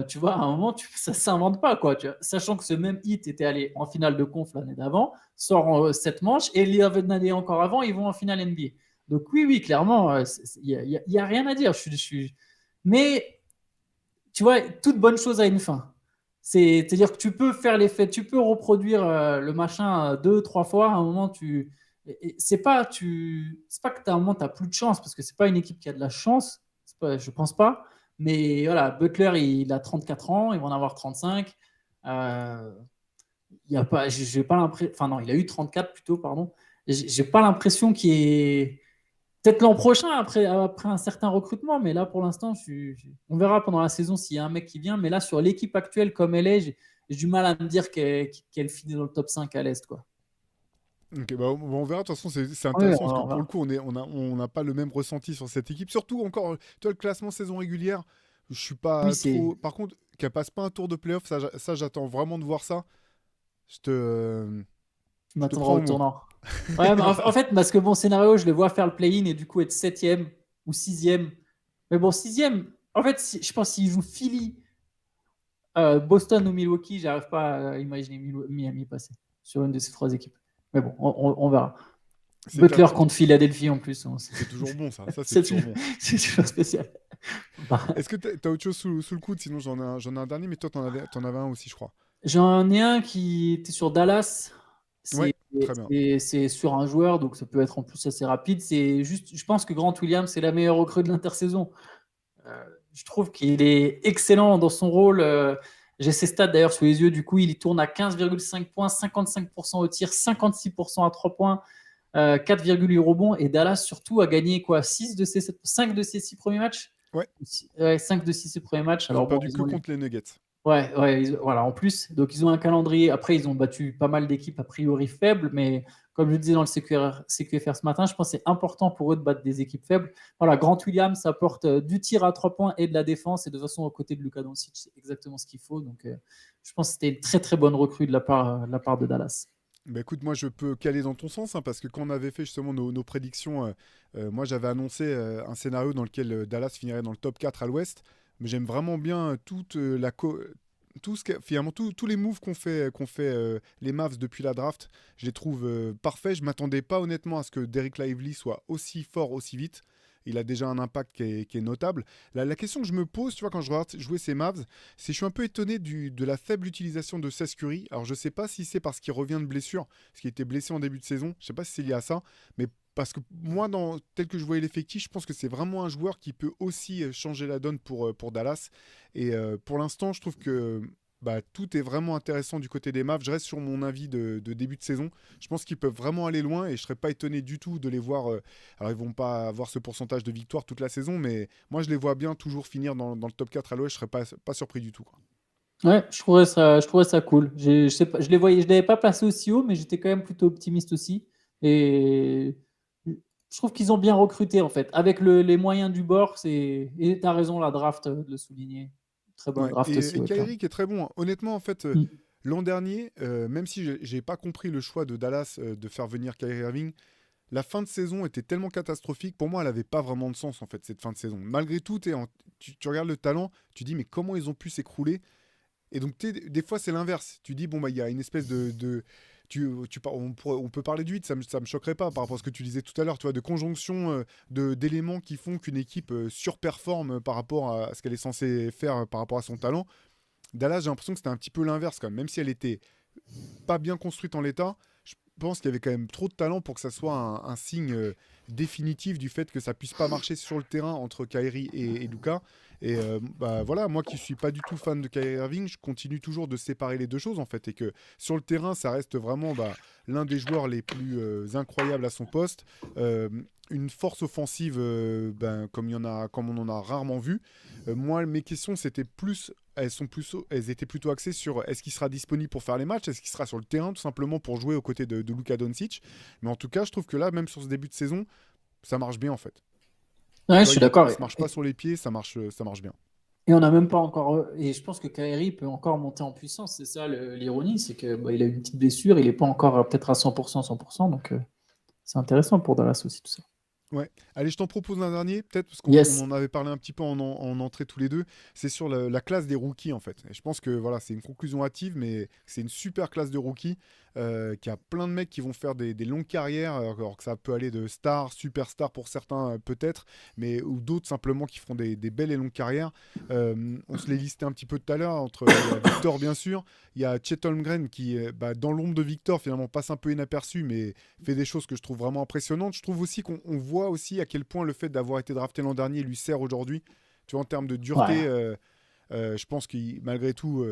Tu vois, à un moment, ça ne s'invente pas, quoi. Sachant que ce même Heat était allé en finale de conf l'année d'avant, sort en 7 manches, et l'année encore avant, ils vont en finale NBA. Donc oui, oui, clairement, il n'y a rien à dire. Mais tu vois, toute bonne chose a une fin. C'est-à-dire que tu peux faire l'effet, tu peux reproduire le machin 2, 3 fois. À un moment, c'est pas que à un moment tu n'as plus de chance parce que c'est pas une équipe qui a de la chance. Je pense pas. Mais voilà, Butler, il a 34 ans, il va en avoir 35. Il y a pas, j'ai pas l'impression, enfin non, il a eu 34 plutôt, pardon. J'ai pas l'impression qu'il est. Peut-être l'an prochain, après un certain recrutement, mais là, pour l'instant, on verra pendant la saison s'il y a un mec qui vient. Mais là, sur l'équipe actuelle comme elle est, j'ai du mal à me dire qu'elle finit dans le top 5 à l'Est, quoi. Ok, bah, on verra. De toute façon, c'est Oui, intéressant parce que on pour le verra. coup, on n'a pas le même ressenti sur cette équipe. Surtout encore, toi, le classement saison régulière, je suis Oui, pas c'est. trop. Par contre, qu'elle passe pas un tour de playoff, ça j'attends vraiment de voir ça. Je te, euh, Tu je te m'attendras prends au au mot. tournant. Ouais, mais en fait, parce que mon scénario, je le vois faire le play-in et du coup être 7e ou 6e. Mais bon, 6e, en fait, je pense s'il joue Philly, Boston ou Milwaukee, j'arrive pas à imaginer Miami passer sur une de ces 3 équipes. Mais bon, on verra. C'est clair. Butler contre Philadelphie en plus, hein. C'est toujours bon, ça. Ça, c'est C'est toujours toujours, bon. c'est toujours spécial. Bah, Est-ce que t'as autre chose sous le coude? Sinon, j'en ai un dernier, mais toi, t'en avais un aussi, je crois. j'en ai un qui était sur Dallas. Ouais, C'est très bien. c'est sur un joueur, donc ça peut être en plus assez rapide. C'est juste, je pense que Grant Williams c'est la meilleure recrue de l'intersaison. Euh, je trouve qu'il est excellent dans son rôle. J'ai ses stats d'ailleurs sous les yeux. Du coup, il y tourne à 15,5 points, 55% au tir, 56% à 3 points, 4,8 rebonds. Et Dallas, surtout, a gagné quoi 5 de ses 6 premiers matchs. Ouais, Ouais, 5 de 6 premiers matchs. ils ont Alors bon, perdu ils que ont contre les Nuggets. Ouais, ouais, voilà, en plus. Donc, ils ont un calendrier. Après, ils ont battu pas mal d'équipes a priori faibles, mais comme je disais dans le CQFR ce matin, je pense que c'est important pour eux de battre des équipes faibles. Voilà, Grant Williams apporte du tir à 3 points et de la défense, et de toute façon, aux côtés de Luka Doncic, c'est exactement ce qu'il faut. Donc, je pense que c'était une très très bonne recrue de la part de Dallas. Bah écoute, moi je peux caler dans ton sens, hein, parce que quand on avait fait justement nos prédictions, moi j'avais annoncé un scénario dans lequel Dallas finirait dans le top 4 à l'ouest, mais j'aime vraiment bien toute tout ce finalement tous les moves qu'on fait les Mavs depuis la draft, je les trouve parfaits. Je m'attendais pas honnêtement à ce que Derrick Lively soit aussi fort aussi vite. Il a déjà un impact qui est notable. La question que je me pose, tu vois, quand je regarde jouer ces Mavs, c'est que je suis un peu étonné de la faible utilisation de Seth Curry. Alors je sais pas si c'est parce qu'il revient de blessure, parce qu'il était blessé en début de saison. Je sais pas si c'est lié à ça, mais parce que moi, tel que je voyais l'effectif, je pense que c'est vraiment un joueur qui peut aussi changer la donne pour Dallas. Et pour l'instant, je trouve que bah, tout est vraiment intéressant du côté des Mavs. Je reste sur mon avis de début de saison. Je pense qu'ils peuvent vraiment aller loin et je serais pas étonné du tout de les voir. Alors, ils vont pas avoir ce pourcentage de victoire toute la saison, mais moi, je les vois bien toujours finir dans le top 4 à l'Ouest. Je serais pas surpris du tout, quoi. Ouais, je trouverais ça cool. Je sais pas, je l'avais pas placé aussi haut, mais j'étais quand même plutôt optimiste aussi. Et je trouve qu'ils ont bien recruté en fait, avec les moyens du bord. Et t'as raison, la draft, de le souligner. Très bonne Ouais. draft Et, aussi, et ouais, clairement. Kyrie qui est très bon, hein. Honnêtement, en fait, Mm. l'an dernier, même si j'ai pas compris le choix de Dallas de faire venir Kyrie Irving, la fin de saison était tellement catastrophique. Pour moi, elle n'avait pas vraiment de sens, en fait, cette fin de saison. Malgré tout, tu regardes le talent, tu dis, mais comment ils ont pu s'écrouler? Et donc, des fois, c'est l'inverse. Tu dis, bon, bah, il y a une espèce on peut parler du 8, ça me choquerait pas par rapport à ce que tu disais tout à l'heure, tu vois, de conjonction d'éléments qui font qu'une équipe surperforme par rapport à ce qu'elle est censée faire par rapport à son talent. Dallas, j'ai l'impression que c'était un petit peu l'inverse, quand même. Même si elle était pas bien construite en l'état, je pense qu'il y avait quand même trop de talent pour que ça soit un signe définitif du fait que ça puisse pas marcher sur le terrain entre Kyrie et Luka. Et voilà, moi qui suis pas du tout fan de Kyrie Irving, je continue toujours de séparer les deux choses en fait, et que sur le terrain, ça reste vraiment l'un des joueurs les plus incroyables à son poste. Une force offensive comme on en a rarement vu. Moi, mes questions, elles étaient plutôt axées sur est-ce qu'il sera disponible pour faire les matchs, est-ce qu'il sera sur le terrain tout simplement pour jouer aux côtés de Luka Doncic. Mais en tout cas, je trouve que là, même sur ce début de saison, ça marche bien en fait. Ouais, je suis d'accord. Ça marche pas sur les pieds, ça marche bien. Et on n'a même pas encore. Et je pense que Kyrie peut encore monter en puissance. C'est ça l'ironie, c'est que il a une petite blessure, il n'est pas encore peut-être à 100%. Donc c'est intéressant pour Dallas aussi tout ça. Ouais. Allez, je t'en propose un dernier, peut-être, parce qu'on Yes. on en avait parlé un petit peu en entrée tous les deux. C'est sur la classe des rookies, en fait. Et je pense que voilà, c'est une conclusion hâtive, mais c'est une super classe de rookies qui a plein de mecs qui vont faire des longues carrières, alors que ça peut aller de star, superstar pour certains, peut-être, mais ou d'autres simplement qui feront des belles et longues carrières. On se les listait un petit peu tout à l'heure, entre Victor, bien sûr. Il y a Chet Holmgren qui, dans l'ombre de Victor, finalement passe un peu inaperçu, mais fait des choses que je trouve vraiment impressionnantes. Je trouve aussi qu'on voit aussi à quel point le fait d'avoir été drafté l'an dernier lui sert aujourd'hui. Tu vois, en termes de dureté, je pense que malgré tout,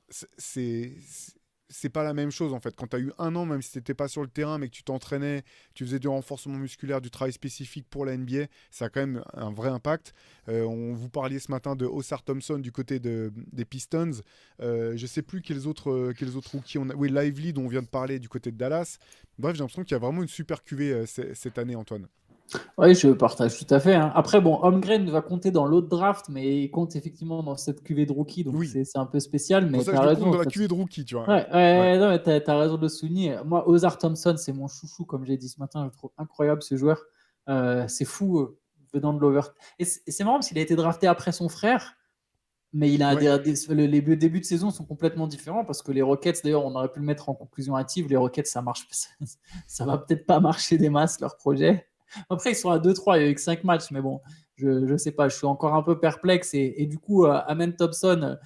c'est pas la même chose en fait. Quand tu as eu un an, même si tu n'étais pas sur le terrain, mais que tu t'entraînais, tu faisais du renforcement musculaire, du travail spécifique pour la NBA, ça a quand même un vrai impact. On vous parliez ce matin de Osar Thompson du côté des Pistons. Je sais plus quels autres rookies on a. Oui, Lively dont on vient de parler du côté de Dallas. Bref, j'ai l'impression qu'il y a vraiment une super cuvée cette année, Antoine. Oui, je partage tout à fait. Hein. Après, bon, Holmgren va compter dans l'autre draft, mais il compte effectivement dans cette cuvée de rookie, donc Oui. c'est un peu spécial. Mais Pour ça, tu je as le raison. compte dans la cuvée de rookie, tu vois. Ouais. Non, mais t'as raison de le souligner. Moi, Ozar Thompson, c'est mon chouchou, comme j'ai dit ce matin. Je le trouve incroyable ce joueur. C'est fou venant de l'over. Et c'est marrant parce qu'il a été drafté après son frère, mais il a les débuts de saison sont complètement différents parce que les Rockets, d'ailleurs, on aurait pu le mettre en conclusion hâtive. Les Rockets, ça marche, ça va peut-être pas marcher des masses leur projet. Après, ils sont à 2-3, il y a eu que 5 matchs, mais bon, je sais pas, je suis encore un peu perplexe. Et du coup, Amen Thompson,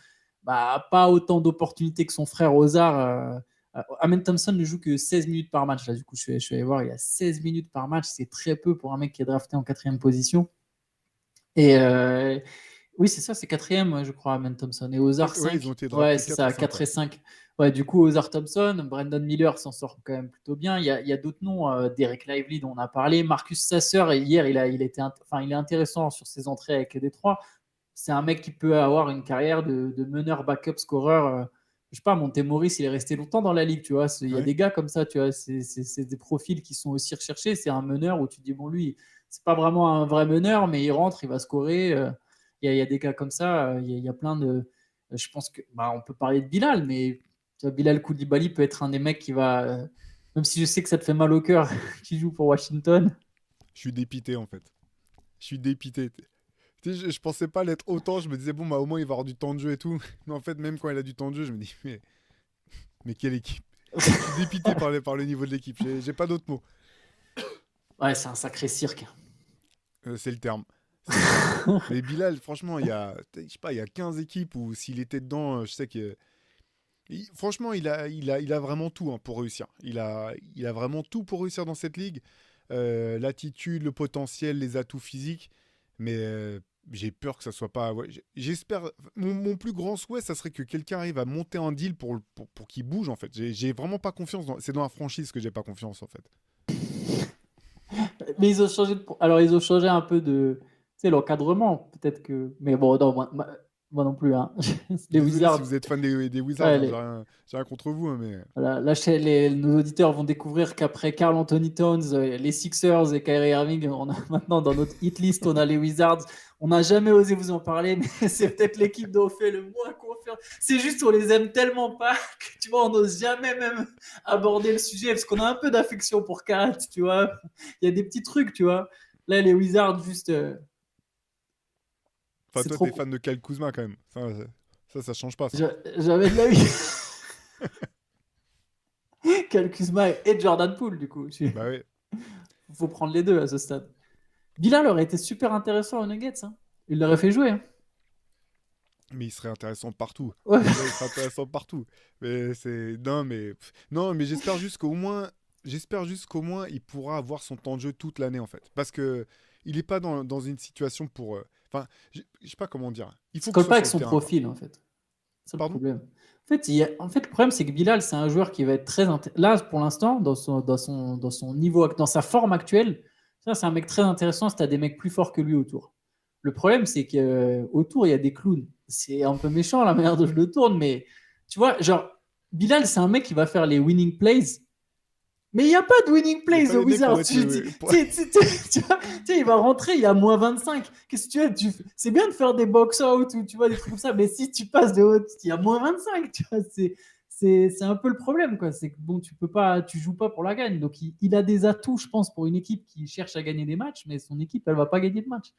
pas autant d'opportunités que son frère Ozar. Amen Thompson ne joue que 16 minutes par match. Là, du coup, je suis allé voir, il y a 16 minutes par match, c'est très peu pour un mec qui est drafté en 4e position. Et oui, c'est ça, c'est 4e, je crois, Amen Thompson. Et Ozar 5. Ils ont été draftés c'est ça, 4 et 5. Ouais, du coup, Ozar Thompson, Brandon Miller s'en sort quand même plutôt bien. Il y a d'autres noms, Derek Lively dont on a parlé, Marcus Sasser, et hier, il est intéressant sur ses entrées avec Détroit. C'est un mec qui peut avoir une carrière de meneur backup scoreur. Je sais pas, Montemoris, il est resté longtemps dans la ligue, tu vois. Il y a des gars comme ça, tu vois. C'est des profils qui sont aussi recherchés. C'est un meneur où tu te dis, bon, lui, c'est pas vraiment un vrai meneur, mais il rentre, il va scorer. Il y a des gars comme ça. Il y a plein de. Je pense que on peut parler de Bilal, mais tu vois, Bilal Koulibaly peut être un des mecs qui va. Même si je sais que ça te fait mal au cœur, qui joue pour Washington. Je suis dépité en fait. Je suis dépité. Tu sais, je pensais pas l'être autant. Je me disais, bon, au moins il va avoir du temps de jeu et tout. Mais en fait, même quand il a du temps de jeu, je me dis, mais quelle équipe. Je suis dépité par le niveau de l'équipe. J'ai pas d'autres mots. Ouais, c'est un sacré cirque. C'est le terme. Mais Bilal, franchement, je sais pas, il y a 15 équipes où s'il était dedans, je sais que. Franchement, il a vraiment tout pour réussir. Il a vraiment tout pour réussir dans cette ligue. L'attitude, le potentiel, les atouts physiques. Mais j'ai peur que ça soit pas. Ouais, j'espère. Mon plus grand souhait, ça serait que quelqu'un arrive à monter un deal pour qu'il bouge en fait. J'ai vraiment pas confiance. C'est dans la franchise que j'ai pas confiance en fait. Mais ils ont changé ils ont changé un peu de, tu sais, l'encadrement, peut-être que. Mais bon, non, moi non plus. Hein. Les Désolé Wizards. si vous êtes fan des Wizards, Ouais, j'ai rien contre vous, hein, mais. Voilà, là, nos auditeurs vont découvrir qu'après Karl Anthony Towns, les Sixers et Kyrie Irving, on a maintenant dans notre hit list, on a les Wizards. On n'a jamais osé vous en parler, mais c'est peut-être l'équipe dont on fait le moins confiance. C'est juste qu'on les aime tellement pas que, tu vois, on n'ose jamais même aborder le sujet parce qu'on a un peu d'affection pour Kat, tu vois. Il y a des petits trucs, tu vois. Là, les Wizards, juste. Enfin, toi, t'es fan de Kyle Kuzma quand même. Ça change pas. J'avais de la vie. Kyle Kuzma et Jordan Poole, du coup. Bah oui. Faut prendre les deux à ce stade. Bilal aurait été super intéressant aux Nuggets. Hein. Il l'aurait fait jouer. Hein. Mais il serait intéressant partout. Ouais. Il serait intéressant partout. Mais c'est non, mais j'espère juste qu'au moins, il pourra avoir son temps de jeu toute l'année en fait, parce que il est pas dans une situation pour. Enfin, je sais pas comment dire. Il faut Ça que colle ce pas soit avec sur son le terrain. profil, en fait. C'est le Pardon. problème. En fait, le problème, c'est que Bilal, c'est un joueur qui va être là, pour l'instant, dans son niveau, dans sa forme actuelle, ça, c'est un mec très intéressant si tu as des mecs plus forts que lui autour. Le problème, c'est qu'autour, il y a des clowns. C'est un peu méchant la manière dont je le tourne, mais tu vois, genre, Bilal, c'est un mec qui va faire les winning plays. Mais il n'y a pas de winning Il y a plays pas au des mecs pour Wizards. mettre Tu vois, il va rentrer, il y a moins 25. Qu'est-ce que tu veux C'est bien de faire des box-out ou tu vois, des trucs comme ça, mais si tu passes de haut, il y a moins 25. Tu vois, c'est un peu le problème, quoi. C'est que bon, tu joues pas pour la gagne. Donc il a des atouts, je pense, pour une équipe qui cherche à gagner des matchs, mais son équipe, elle va pas gagner de match.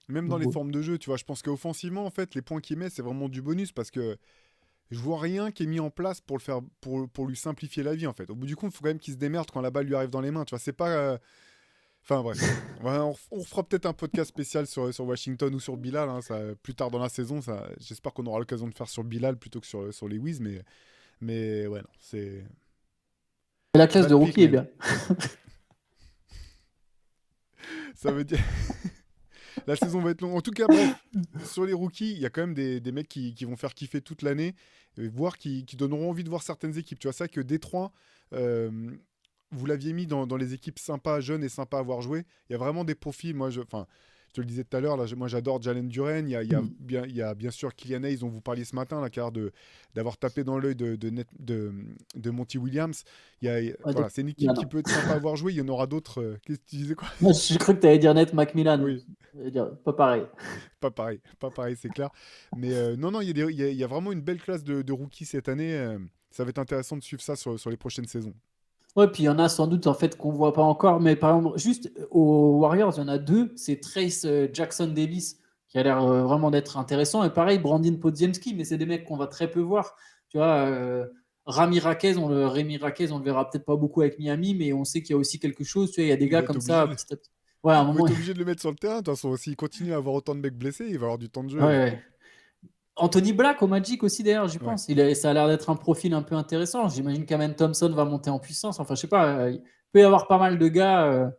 Même dans Donc, les bon. formes de jeu, tu vois, je pense qu'offensivement, en fait, les points qu'il met, c'est vraiment du bonus parce que je vois rien qui est mis en place pour le faire, pour lui simplifier la vie, en fait. Au bout du compte, il faut quand même qu'il se démerde quand la balle lui arrive dans les mains, tu vois. C'est pas. Enfin bref, ouais, on refera peut-être un podcast spécial sur Washington ou sur Bilal, hein, ça, plus tard dans la saison. J'espère qu'on aura l'occasion de faire sur Bilal plutôt que sur les Wiz, mais ouais, non, c'est. La classe Bad de pick, rookie est man. bien. Ça veut dire. La saison va être longue. En tout cas, bref, sur les rookies, il y a quand même des mecs qui vont faire kiffer toute l'année, voire qui donneront envie de voir certaines équipes. Tu vois, ça que Détroit, vous l'aviez mis dans les équipes sympas, jeunes et sympas à voir jouer. Il y a vraiment des profils. Moi, je te le disais tout à l'heure, là, moi j'adore Jalen Duren. Il y a bien sûr Killian Hayes, dont vous parliez ce matin, là, car d'avoir tapé dans l'œil de Monty Williams. Voilà, c'est une équipe qui peut être sympa à voir jouer. Il y en aura d'autres. Qu'est-ce que tu disais, quoi? Moi, j'ai cru que tu allais dire Nate McMillan. Oui. Je veux dire, pas pareil. Pas pareil, c'est clair. Mais non, il y a vraiment une belle classe de rookies cette année. Ça va être intéressant de suivre ça sur les prochaines saisons. Ouais, puis il y en a sans doute en fait qu'on voit pas encore, mais par exemple, juste aux Warriors, il y en a deux. C'est Trace Jackson Davis qui a l'air vraiment d'être intéressant, et pareil, Brandin Podziemski, mais c'est des mecs qu'on va très peu voir. Tu vois, Rémi Raquez, on le verra peut-être pas beaucoup avec Miami, mais on sait qu'il y a aussi quelque chose. Tu vois, il y a des gars comme ça, petit à petit. Ouais, à un Ils vont moment. être obligés de le mettre sur le terrain. De toute façon, s'il continue à avoir autant de mecs blessés, il va avoir du temps de jeu. Ouais. Anthony Black au Magic aussi, d'ailleurs, j'y pense. Ça a l'air d'être un profil un peu intéressant. J'imagine qu'Amen Thompson va monter en puissance. Enfin, je sais pas, il peut y avoir pas mal de gars.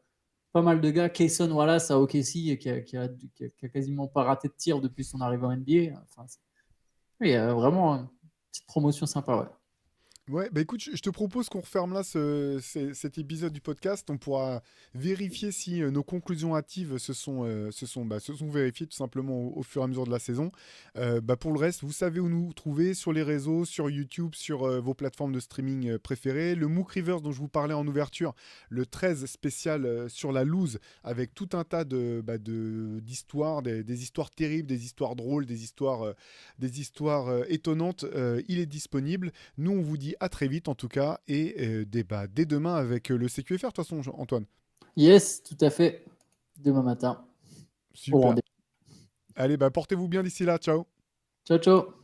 Kayson Wallace à OKC qui a quasiment pas raté de tir depuis son arrivée en NBA. Enfin, oui, vraiment une petite promotion sympa, ouais. Ouais, bah écoute, je te propose qu'on referme là cet épisode du podcast. On pourra vérifier si nos conclusions hâtives se sont vérifiées tout simplement au fur et à mesure de la saison. Pour le reste, vous savez où nous trouver sur les réseaux, sur YouTube, sur vos plateformes de streaming préférées. Le MOOC Rivers dont je vous parlais en ouverture, le 13 spécial sur la loose, avec tout un tas d'histoires, des histoires terribles, des histoires drôles, des histoires étonnantes. Il est disponible. Nous, on vous dit à très vite en tout cas, et dès demain avec le CQFR de toute façon, Antoine. Yes, tout à fait. Demain matin. Super. Allez, portez-vous bien d'ici là. Ciao. Ciao, ciao.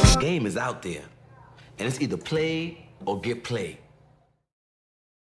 The game is out there, and it's either play or get played.